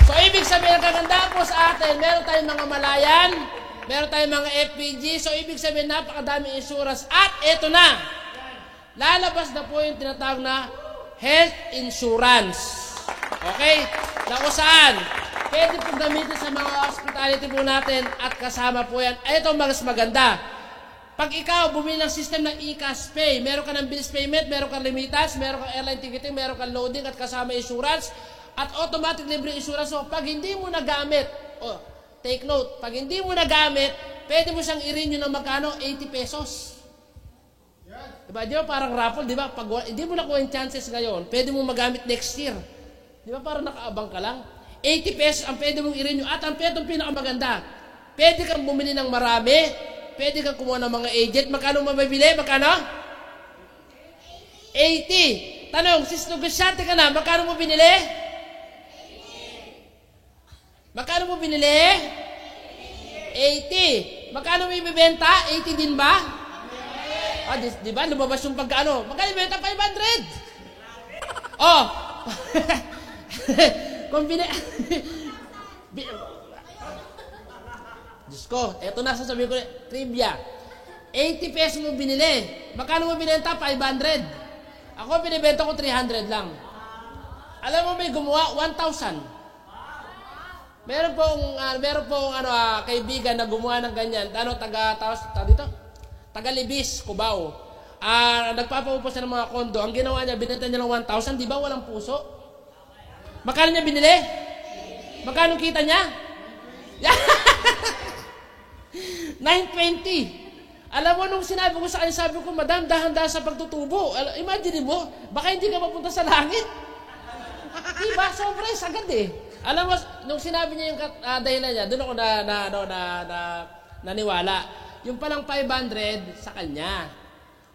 So, ibig sabihin, kaganda po sa atin, meron tayong mga malayan, meron tayong mga FPG, so ibig sabihin, napakadaming insurance. At eto na, lalabas na po yung tinatawag na health insurance. Okay? Na kung saan, pwede pong gamitin sa mga hospitality po natin at kasama po yan. Ay, ito mas maganda. Pag ikaw bumili ng system ng e-cash pay, meron ka ng bills payment, meron kang remittance, meron kang airline ticketing, meron kang loading at kasama insurance, at automatic libre insurance. So, pag hindi mo nagamit, take note, pag hindi mo nagamit, pwede mo siyang i-renew ng magkano? 80 pesos. Diba? Di ba parang raffle, di ba? Pag hindi mo nakuha yung chances ngayon, pwede mo magamit next year. Di ba parang nakaabang ka lang? 80 pesos ang pwede mong i-renew. At ang pinakamaganda, pwede kang bumili ng marami, pwede kang kumuha ng mga agent. Magkano mabibili? Magkano? 80. Tanong, sis negosyante ka na, magkano mo binili? Magkano mo binili? 80. Magkano mo ibibenta? 80 din ba? Di ba? Lumabas yung pagkaano. Magkano ibibenta? 500. Oh. Kung Diyos ko, eto na sasabihin ko, trivia. 80 pesos mo binili. Magkano mo binenta? 500. Ako binibenta ko 300 lang. Alam mo may gumawa? 1,000. Meron pong kaibigan na gumawa ng ganyan. Taga Libis, Cubao. Nagpapaupo siya ng mga kondo. Ang ginawa niya, binenta niya ng 1,000. Di ba walang puso? Magkano niya binili? Magkano kita niya? 920. Alam mo, nung sinabi ko sa kanya, sabi ko, madam, dahan-dahan sa pagtutubo. Imagine mo, baka hindi ka mapunta sa langit. Diba? Sobrang sagad eh. Alam mo, nung sinabi niya yung dahilan niya, doon ako naniwala. Yung palang 500 sa kanya.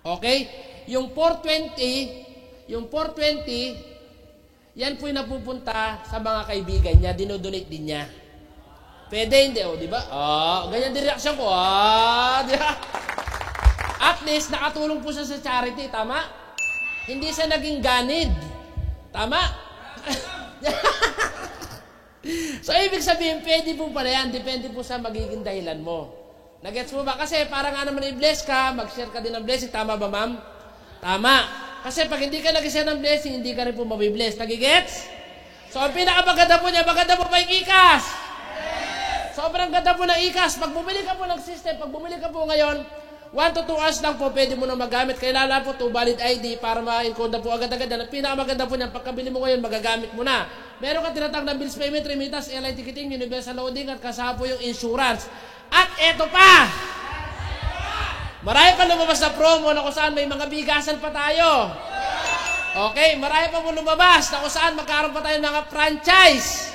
Okay? Yung 420, yan po yung napupunta sa mga kaibigan niya, dinodonate din niya. Pwede, hindi, di ba? Ganyan din reaksyon ko. Di ba? At least, nakatulong po siya sa charity, tama? Hindi siya naging ganid. Tama? So, ibig sabihin, pwede po pala yan. Depende po sa magiging dahilan mo. Nagets mo ba? Kasi para nga naman i-bless ka, mag-share ka din ng blessing. Tama ba, ma'am? Tama. Kasi pag hindi ka nag-share ng blessing, hindi ka rin po mabibless. Nagigets? So, ang pinakamaganda po niya, maganda po ba yung ikas? Sobrang ganda po ng ikas. Pag bumili ka po ng system, pag bumili ka po ngayon, 1 to 2 hours lang po pwede mo na magamit. Kailangan po to valid ID para ma-encoda po agad-agad. Ang pinakamaganda po niyan, pagkabili mo ngayon, magagamit mo na. Meron ka tinatag ng bills payment, remittance, airline ticketing, universal loading, at kasama po yung insurance. At eto pa! Marami pa lumabas na promo na kung saan may mga bigasan pa tayo. Okay, marami pa po lumabas na kung saan magkaroon pa tayo ng mga franchise.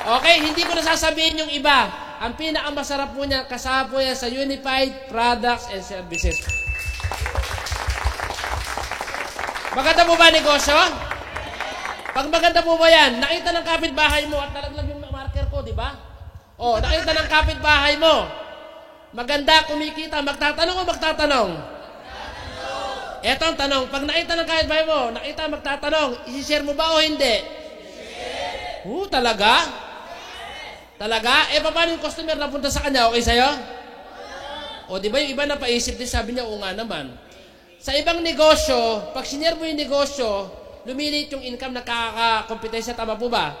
Okay, hindi ko na sasabihin yung iba. Ang pinakamasarap po niya, kasama po yan sa Unified Products and Services. Maganda po ba negosyo? Pag maganda po ba yan, nakita ng kapitbahay mo at nalaglag yung marker ko, produkto, di ba? O, nakita ng kapitbahay mo. Maganda, kumikita. Magtatanong o magtatanong? Eto ang tanong. Pag nakita ng kapitbahay mo, nakita magtatanong, isi-share mo ba o hindi? Talaga? Talaga? Paano yung customer na punta sa kanya? Okay sa'yo? O, di ba yung iba na paisip din, sabi niya, oo nga naman. Sa ibang negosyo, pag sinare mo yung negosyo, lumilit yung income na kakakompetensya. Tama po ba?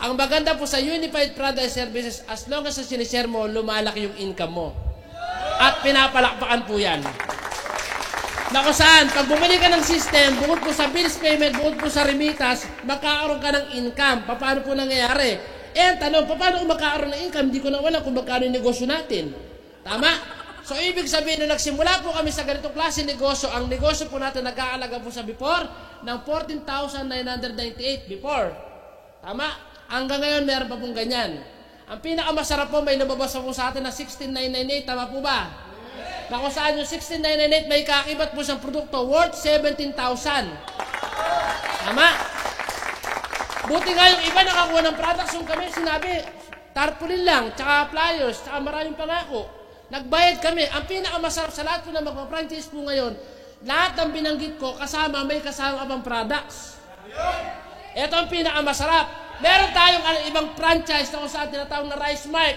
Ang maganda po sa Unified Product and Services, as long as sinishare mo, lumalaki yung income mo. At pinapalakpakan po yan. Na kung saan, pag bumili ka ng system, bukod po sa bills payment, bukod po sa remittance, magkakaroon ka ng income. Paano po nangyayari? Tanong, paano kung magkakaroon ng income? Hindi ko na wala kung magkano yung negosyo natin. Tama? So, ibig sabihin, nung nagsimula po kami sa ganitong klase negosyo, ang negosyo po natin nagkaalaga po sa before ng 14,998 before. Tama? Hanggang ngayon, meron pa pong ganyan. Ang pinakamasarap po, may lumabas po sa atin na 16,998. Tama po ba? Na kung saan yung 16,998, may kakibat po siyang produkto worth 17,000. Tama? Buti nga yung iba nakakuha ng products. Yung kami, sinabi, tarpaulin lang, tsaka pliers, tsaka maraming pangako. Nagbayad kami. Ang pinakamasarap sa lahat po na magpa-franchise po ngayon, lahat ng binanggit ko, may kasama abang products. Ito ang pinakamasarap. Meron tayong ibang franchise na kung saan tinatawag na Rice Mart.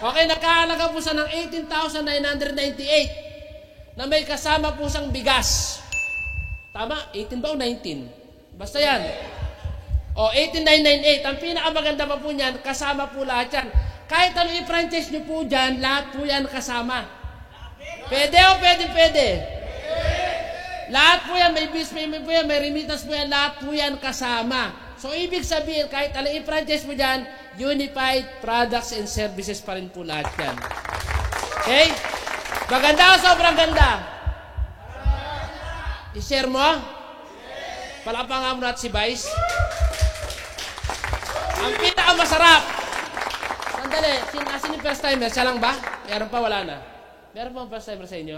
Okay, nagkahalaga po siya ng 18,998 na may kasama po siyang bigas. Tama? 18 ba o 19? Basta yan. 18,998. Ang pinakamaganda pa po niyan, kasama po lahat yan. Kahit ano i-franchise nyo po dyan, lahat po yan kasama. Pwede o pwede? Lahat po yan, may bills payment po yan, may remittance po yan, lahat po yan kasama. So, ibig sabihin, kahit ano i-franchise mo dyan, Unified Products and Services pa rin po lahat yan. Okay? Maganda o sobrang ganda? I-share mo? Palapangan mo natin si Vice. Ang pinakamasarap. Sandali, asin yung first timer? Siya lang ba? Meron pa, wala na. Meron pa first timer sa inyo?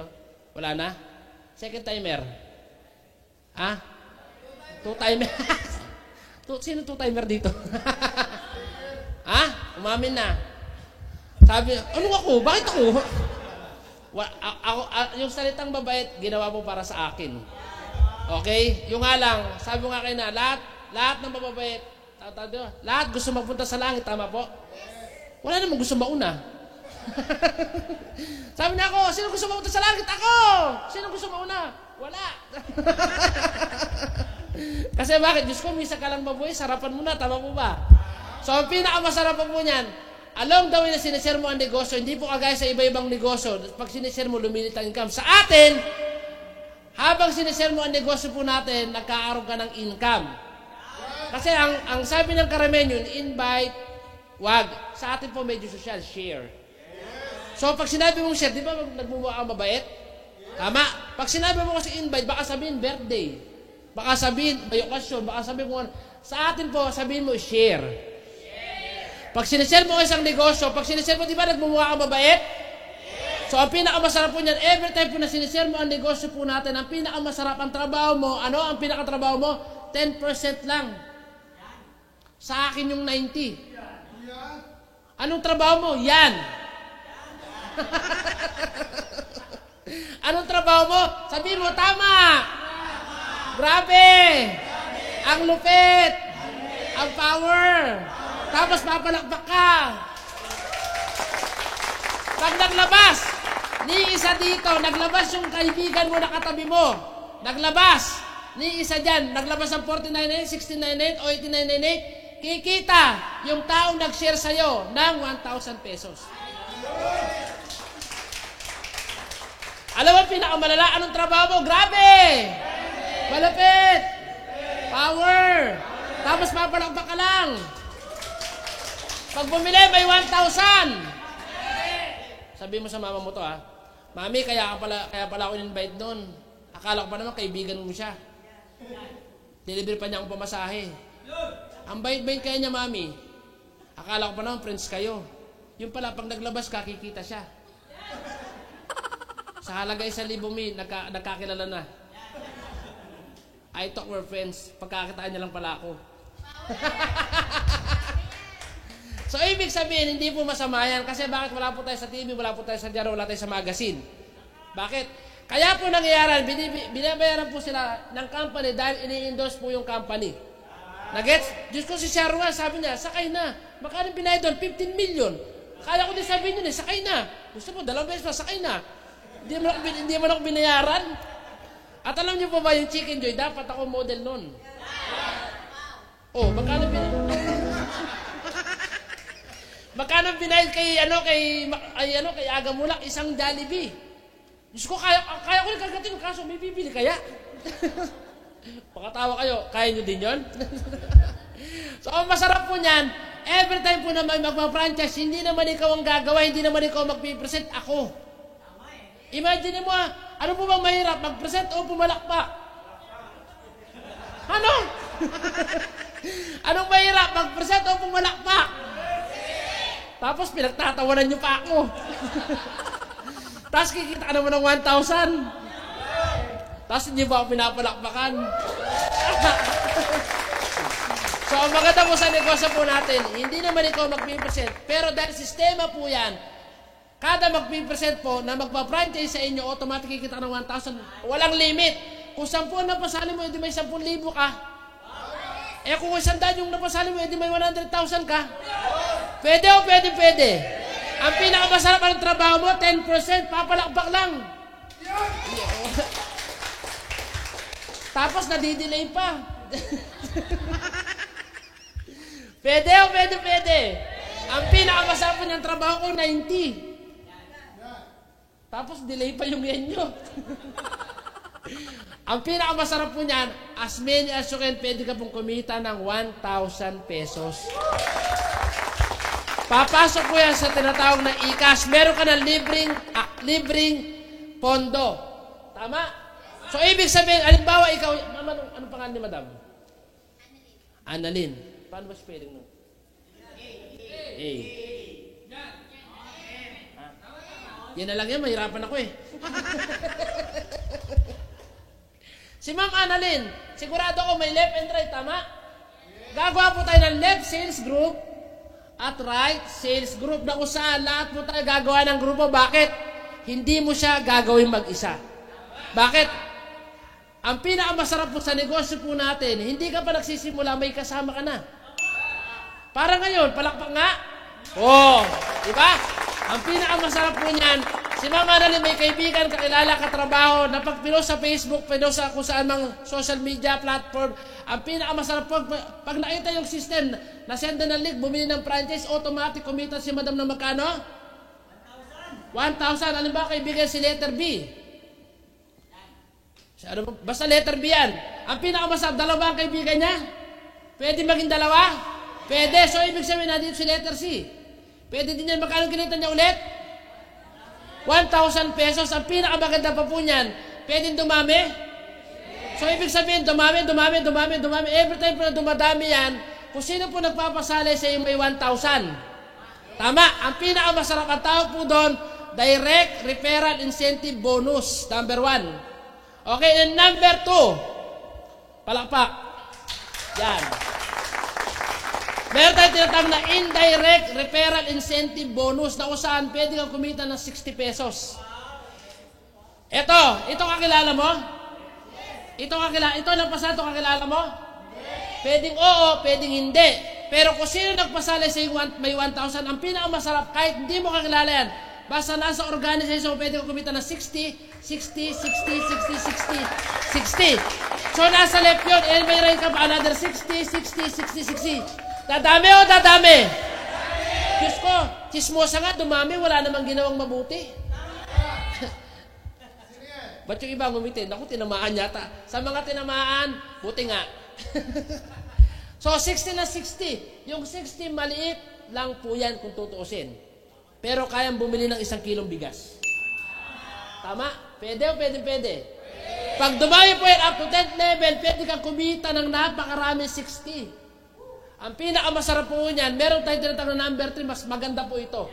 Wala na? Second timer? Ha? Two timer? Sino two timer dito? Ha? Umamin na. Sabi, ano ako? Bakit ako? Yung salitang mabait, ginawa mo para sa akin. Okay? Yung nga lang, sabi nga kayo na, lahat ng mababait, lahat gusto magpunta sa langit, tama po? Wala namang gusto mauna. Sabi na ako, sino gusto mauna sa langit? Ako! Sino gusto mauna? Wala. Kasi bakit? Diyos ko, misa ka lang mabuhay, sarapan mo na, tama mo ba? So, ang pinakamasarap po niyan, along the way na sinishare mo ang negosyo, hindi po kagaya sa iba-ibang negosyo, pag sinishare mo, lumilit ang income. Sa atin, habang sinishare mo ang negosyo po natin, nagkakaroon ka ng income. Kasi ang sabi ng karamihan yun, invite, wag. Sa atin po medyo social, share. So pag sinabi mong share, di ba nagmumukha kang mabait? Tama. Pag sinabi mo kasi invite, baka sabihin birthday. Baka sabihin may okasyon, baka sabihin mo, sa atin po, sabihin mo share. Pag sinishare mo isang negosyo, pag sinishare mo, di ba nagmumukha kang mabait? So ang pinakamasarap po niyan, every time po na sinishare mo ang negosyo po natin, ang pinakamasarap ang trabaho mo, ano ang pinakatrabaho mo? 10% lang. Sa akin yung 90. Anong trabaho mo? Yan. Anong trabaho mo? Sabihin mo, tama. Grabe. Ang lupit. Ang power. Tapos papalakpak ka. Pag naglabas, ni isa dito, naglabas yung kaibigan mo na katabi mo. Naglabas. Ni isa dyan, naglabas ang 49.9, 16.98 o 18.998. Kikita yung taong nag-share sa'yo ng 1,000 pesos. Alam mo, pinakamalala, anong trabaho mo? Grabe! Malapit! Power! Tapos papalakpak ka lang. Pag bumili, may 1,000. Sabi mo sa mama mo to, ha? Mami, kaya pala ako in-invite doon. Akala ko pa naman, kaibigan mo siya. Deliver pa niya akong pamasahe. Ang bait-bait kaya niya, mami. Akala ko pa naman, friends kayo. Yung pala, pag naglabas ka, kikita siya. Sa halaga 1,000 mil, nagkakilala na. I thought we're friends. Pagkakitaan niya lang pala ako. So, ibig sabihin, hindi po masama yan. Kasi bakit wala po tayo sa TV, wala po tayo sa diaryo, wala tayo sa magazine? Bakit? Kaya po nangyayari, binabayaran po sila ng company dahil ini-endorse po yung company. Nagets? Diyos ko si Sharon nga, sabi niya, sakay na. Magkano binayad doon? 15 million. Kala ko din sabihin yun sakay na. Gusto mo, 2 beses pa, sakay na. Hindi mo ako binayaran. At alam niyo po ba yung Chicken Joy, dapat ako model nun. Oh, magkano magkano binayad kay Aga Mulak, isang Jollibee. Diyos ko, kaya ko yung kagatin, kaso may bibili kaya? Pakatawa kayo, kaya nyo din yun? So, ang masarap po niyan, every time po na may magpa-franchise, hindi naman ikaw ang gagawa, hindi naman ikaw magpipresent, ako. Imagine mo, ano po bang mahirap, mag-present o pumalakpak? Ano? Anong mahirap, mag-present o pumalakpak? Tapos pinagtatawanan nyo pa ako. Tapos kikita ka naman ng 1,000. Tapos hindi ba ako pinapalakpakan? So, ang maganda po sa negosyo po natin, hindi naman ikaw magpipresent. Pero dahil sistema po yan, kada magpipresent po na magpa-franchise sa inyo, automatic kikita ka ng 1,000. Walang limit. Kung 10 ang napasali mo, edi may 10,000 ka. Eh kung 100 yung napasali mo, edi may 100,000 ka. Pwede o pwede? Ang pinakamasarap ang trabaho mo, 10%, papalakbak lang. Tapos nadidelay pa. Pwede o pwede? Ang pinakamasarap po niyang trabaho ko, 90. Tapos delay pa yung yan nyo. Ang pinakamasarap po niyan, as many as you can, pwede ka pong kumita ng 1,000 pesos. Papasok po yan sa tinatawag na e-cash. Meron ka ng libreng pondo. Tama? So, ibig sabihin, halimbawa, ikaw, anong pangalan ni Madam? Annalyn. Paano ba spelling nun? A. Yan na lang yan, mahirapan ako eh. Si Ma'am Annalyn, sigurado ako may left and right, tama? Gagawa po tayo ng left sales group at right sales group na kung saan lahat po tayo gagawa ng grupo. Bakit? Hindi mo siya gagawin mag-isa. Bakit? Ang pinakamasarap po sa negosyo po natin, hindi ka pa nagsisimula, may kasama ka na. Para ngayon, palakpak nga. Oh, di ba? Ang pinakamasarap po niyan, si Mama Annalyn may kaibigan, kakilala, katrabaho, na pag-pinost sa Facebook, pinost sa kung saan mang social media platform, ang pinakamasarap po, pag nakita yung system, nasenda ng link, bumili ng franchise, automatic kumita si Madam ng magkano? 1,000. Ano ba kaibigan si letter B? Basta letter B yan. Ang pinakamasarap, dalawa ang kaibigan niya? Pwede maging dalawa? Pwede. So, ibig sabihin natin si letter C. Pwede din yan. Magkano kinita niya ulit? 1,000 pesos. Ang pinakamaganda pa po niyan, pwedeng dumami? So, ibig sabihin, dumami. Every time po na dumadami yan, kung sino po nagpapasali sa iyo may 1,000. Tama. Ang pinakamasarap ang tawag po doon, direct referral incentive bonus. Number 1. Okay, and number 2. Palakpak. Yan. Meron tayong tinatawag na indirect referral incentive bonus na kung saan pwede kang kumita ng 60 pesos. Ito kakilala mo? Ito nagpasali, ito kakilala mo? Pwedeng oo, pwedeng hindi. Pero kung sino nagpasali sa may 1,000, ang pinakamasarap, kahit hindi mo kakilala yan, basta nasa organization, pwede kang kumita ng 60. So, nasa left yun, and may rank ka pa another 60. Dadami o dadami? Diyos ko, chismosa nga, dumami, wala namang ginawang mabuti. Ba't yung iba ngumitin? Naku, tinamaan yata. Sa mga tinamaan, buti nga. So, 60 na 60. Yung 60, maliit lang po yan kung tutuusin. Pero kayang bumili ng 1 kilong bigas. Tama? Pwede o pwede? Pag dumami po yan up to 10th level, pwede kang kumita ng napakarami 60. Ang pinakamasarap po niyan, meron tayong tinatawag na number 3, mas maganda po ito.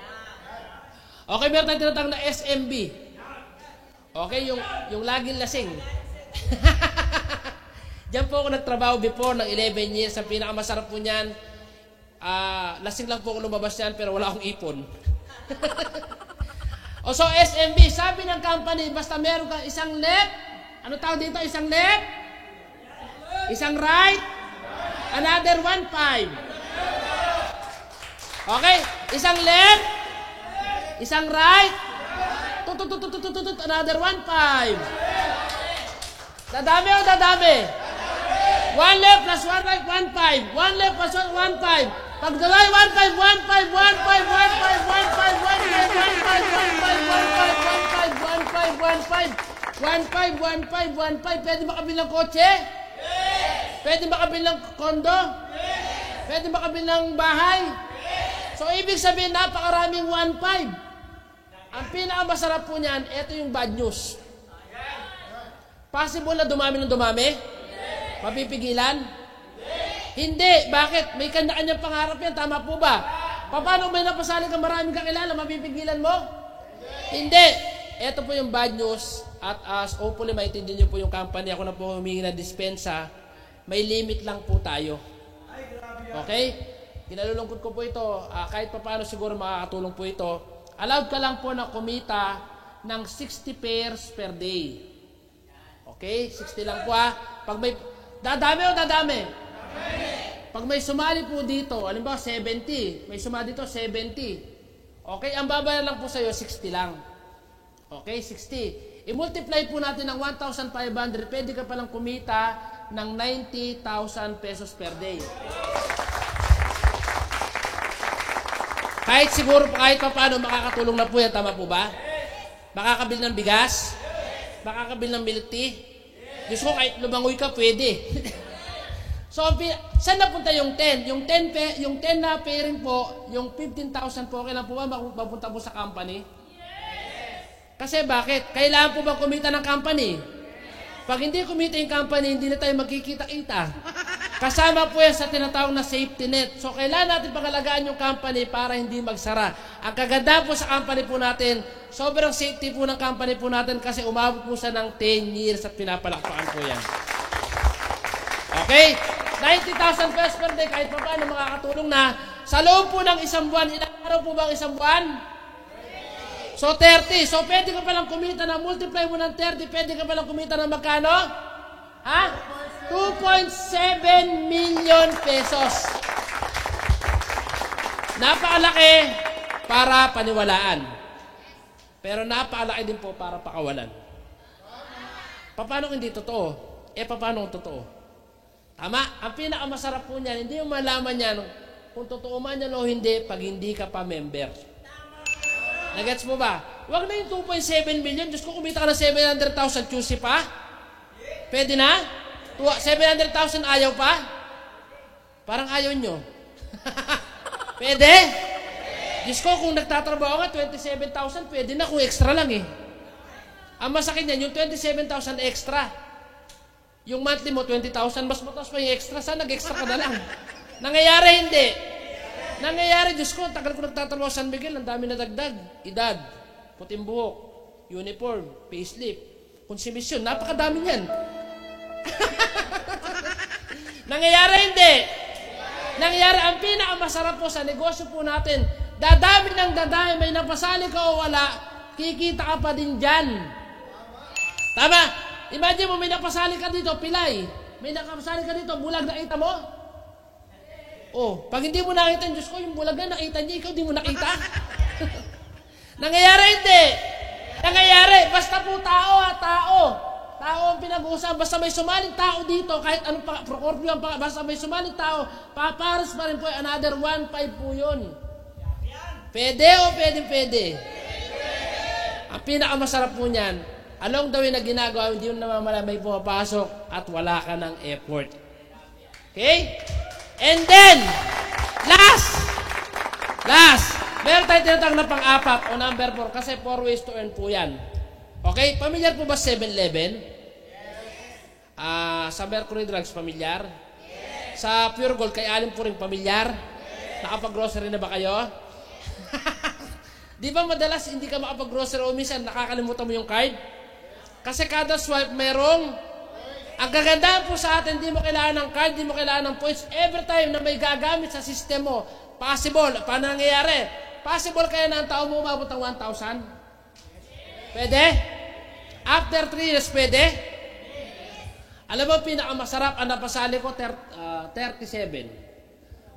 Okay, meron tayong tinatawag na SMB. Okay, yung laging lasing. Diyan po ako nagtrabaho before ng 11 years. Ang pinakamasarap po niyan, Lasing lang po ako lumabas yan, pero wala akong ipon. O so, SMB, sabi ng company, basta meron kang isang left, ano tawag dito? Isang left? Isang right? Another 1.5. Okay? Isang left? Isang right? Another 1.5. Dadami o dadami? One left plus one right, 1.5. One left plus 1.5. Pag dalay, 1.5, 1.5, 1.5, 1.5, 1.5, 1.5. Pwede makabili ng kotse? Pwede makabili ng kondo? Pwede makabili ng bahay? So, ibig sabihin, napakaraming 1.5. Ang pinakamasarap po niyan, ito yung bad news. Possible na dumami ng dumami? Mapipigilan? Hindi. Bakit? May kanya-kanyang pangarap yan. Tama po ba? Paano may napasali ka maraming kakilala? Mapipigilan mo? Hindi. Ito po yung bad news. At as hopefully maintindihan niyo po yung company. Ako na po humingi na dispensa. May limit lang po tayo. Okay? Kinalulungkot ko po ito. Kahit paano siguro makakatulong po ito. Allowed ka lang po na kumita ng 60 pairs per day. Okay? 60 lang po Pag may... Dadami o dadami? Pag may sumali po dito, halimbawa 70. May sumali dito 70. Okay? Ang babayaran lang po sa'yo, 60 lang. Okay? 60. I-multiply po natin ng 1,500. Pwede ka palang kumita ng 90,000 pesos per day. Kahit siguro, kahit pa paano, makakatulong na po yan. Tama po ba? Makakabili ng bigas? Makakabili ng milk tea? Diyos ko, kahit lumangoy ka, pwede. So, saan napunta yung 10? Yung 10 na pairing po, yung 15,000 po, kailan po ba mapunta po sa company? Kasi bakit? Kailangan po ba kumita ng company? Pag hindi kumita yung company, hindi na tayo magkikita-kita. Kasama po yan sa tinatawag na safety net. So, kailangan natin pangalagaan yung company para hindi magsara. Ang kaganda po sa company po natin, sobrang safety po ng company po natin kasi umabot po siya ng 10 years at pinapalakpakan po yan. Okay? 90,000 pesos per day, kahit pa paano makakatulong na. Sa loob po ng isang buwan, ilang araw po ba ang isang buwan? So, 30. So, pwede ka palang kumita na, multiply mo ng 30, pwede ka palang kumita ng magkano? 2.7 million pesos. Napakalaki para paniwalaan. Pero napakalaki din po para pakawalan. Paano hindi totoo? Paano kung totoo? Tama? Ang pinakamasarap po niyan, hindi mo malaman yan kung totoo man yan o hindi pag hindi ka pa member. Nagets mo ba? Huwag na yung 2.7 million. Diyos ko, kumita ka na 700,000, choosy pa? Pwede na? 700,000 ayaw pa? Parang ayaw nyo. Pwede? Diyos ko, kung nagtatrabaho ka, 27,000, pwede na kung extra lang eh. Ang masakit niyan, yung 27,000 extra. Yung monthly mo, 20,000, mas mataas pa yung extra. Saan nag-extra ka na lang? Nangyayari, hindi. Nangyayari, Diyos ko, tagal ko nagtatrabaho sa San Miguel, ang dami na dagdag. Edad, puting buhok, uniform, payslip, konsumisyon, napakadami niyan. Nangyayari, hindi. Nangyayari, ang pinakamasarap po sa negosyo po natin, dadami ng dadami, may napasali ka o wala, kikita ka pa din dyan. Tama? Imagine mo, may napasali ka dito, pilay. May napasali ka dito, bulag, nakita mo? Oh, pag hindi mo nakita, Diyos ko, yung bulag na nakita niya, ikaw di mo nakita. Nangyayari, hindi. Nangyayari, basta po tao. Tao ang pinag-uusapan. Basta may sumaling tao dito, kahit anong prokorpyo, basta may sumaling tao, paparas pa rin po, another 1.5 po yun. Pwede o pwede? Ang pinakamasarap po niyan, along the way na ginagawa, hindi mo namamala may pumapasok at wala ka ng effort. Okay? And then, last, meron tayo tinatawag na pang-apat o number 4 kasi 4 ways to earn po yan. Okay? Pamilyar po ba 7-Eleven? Sa Mercury Drugs, pamilyar? Sa Pure Gold, kay Alim po rin pamilyar? Nakapag-grocery na ba kayo? Di ba madalas hindi ka makapag-grocery o minsan nakakalimutan mo yung card? Kasi kada swipe merong ang kagandahan po sa atin, hindi mo kailangan ng card, hindi mo kailangan ng points. Every time na may gagamit sa system mo, possible. Paano nangyayari? Possible kaya na ang tao mo umabot ng 1,000? Pwede? After 3 years, pwede? Alam mo, pinakamasarap ang napasali ko, 37.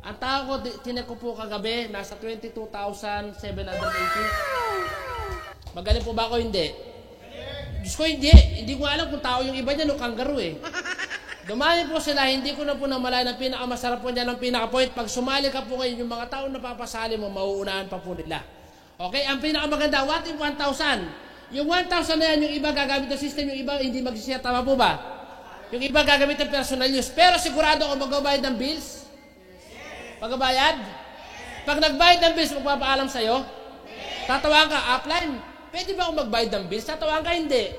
Ang tao ko, tinek ko po kagabi, nasa 22,780. Magaling po ba ako? Hindi. Diyos ko, hindi. Hindi ko alam kung tao yung iba niya, no, kangaroo eh. Dumami po sila, hindi ko na po namalayan ang pinakamasarap po niya ng pinaka-point. Pag sumali ka po ngayon, yung mga tao na papasali mo, mauunahan pa po nila. Okay? Ang pinakamaganda, what if 1,000? Yung 1,000 na yan, yung iba gagamit ng system, yung iba hindi mag-share. Tama po ba? Yung iba gagamit ng personal use. Pero sigurado ako magbabayad ng bills? Pagbabayad? Pag nagbayad ng bills, magpapaalam sa'yo? Tatawag ka, upline. Pwede ba akong magbayad ng bills? Tatawag ka, hindi.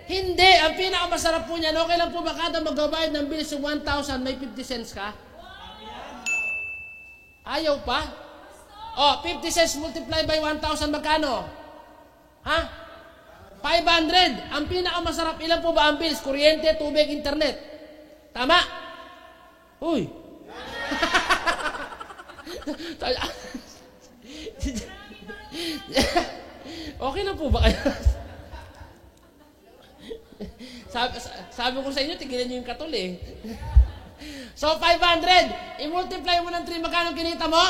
Hindi. Ang pinakamasarap po niyan, okay lang po ba kada magbabayad ng bills yung 1,000, may 50 cents ka? Ayaw pa? Oh, 50 cents multiply by 1,000, magkano? Ha? 500. Ang pinakamasarap, ilan po ba ang bills? Kuryente, tubig, internet. Tama? Uy. Okay na po ba kayo? sabi ko sa inyo, tigilan nyo yung katol eh. So, 500. I-multiply mo ng 3, magkano kinita mo?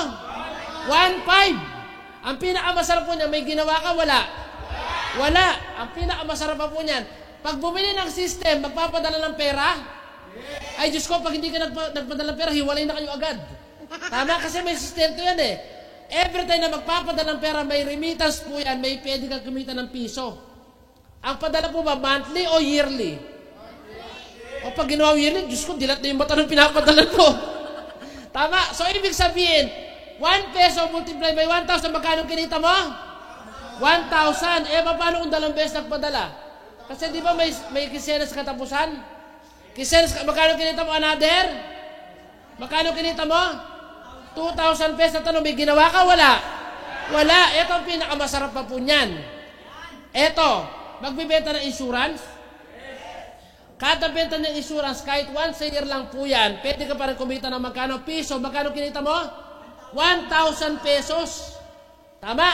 1,500. Ang pinakamasarap po niya, may ginawa ka, wala? Wala. Ang pinakamasarap pa po niyan, pag bumili ng system, magpapadala ng pera? Ay, Diyos ko, pag hindi ka nagpadala ng pera, hiwalay na kayo agad. Tama, kasi may sustento yan eh. Every time na magpapadala ng pera, may remittance po yan, may pwede kang kumita ng piso. Ang padala po ba, monthly o yearly? O pag ginawa yearly, Diyos ko, dilat na yung mata ng pinapadala ko. Tama, so ibig sabihin, 1 peso multiply by 1,000, magkano kinita mo? 1,000. Eh, paano kung 2 beses nagpadala? Kasi di ba may kisenas katapusan? Kisenas, magkano kinita mo another? Magkano kinita mo? 2,000 pesos. Tanong, may ginawa ka? Wala. Wala. Ito ang pinakamasarap pa po niyan. Ito, magbibenta ng insurance. Kada benta ng insurance, kahit once a year lang po yan, pwede ka pa rin kumita ng magkano piso. Magkano kinita mo? 1,000 pesos. Tama?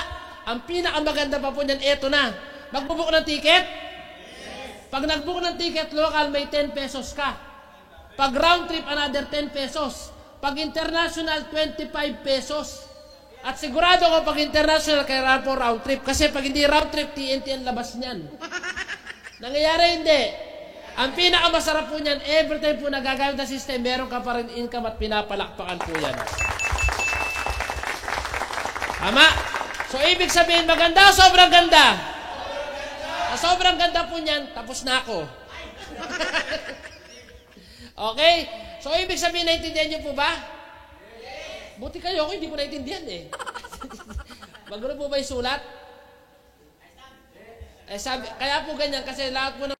Ang pinakamaganda pa po niyan, ito na. Magbubook ng ticket? Pag nagbook ng ticket, local, may 10 pesos ka. Pag round trip, another 10 pesos. Pag international, 25 pesos. At sigurado ko pag international, kaya po round trip. Kasi pag hindi round trip, TNT ang labas niyan. Nangyayari hindi. Ang pinakamasarap po niyan, every time po nagagamit ang system, meron ka pa rin income at pinapalakpakan po yan. Tama? So, ibig sabihin, maganda o sobrang ganda? Sobrang ganda po niyan, tapos na ako. Okay? So, ibig sabihin, naintindihan niyo po ba? Buti kayo, ako hindi ko naintindihan eh. Magano po ba yung sulat? Kaya po ganyan, kasi lahat po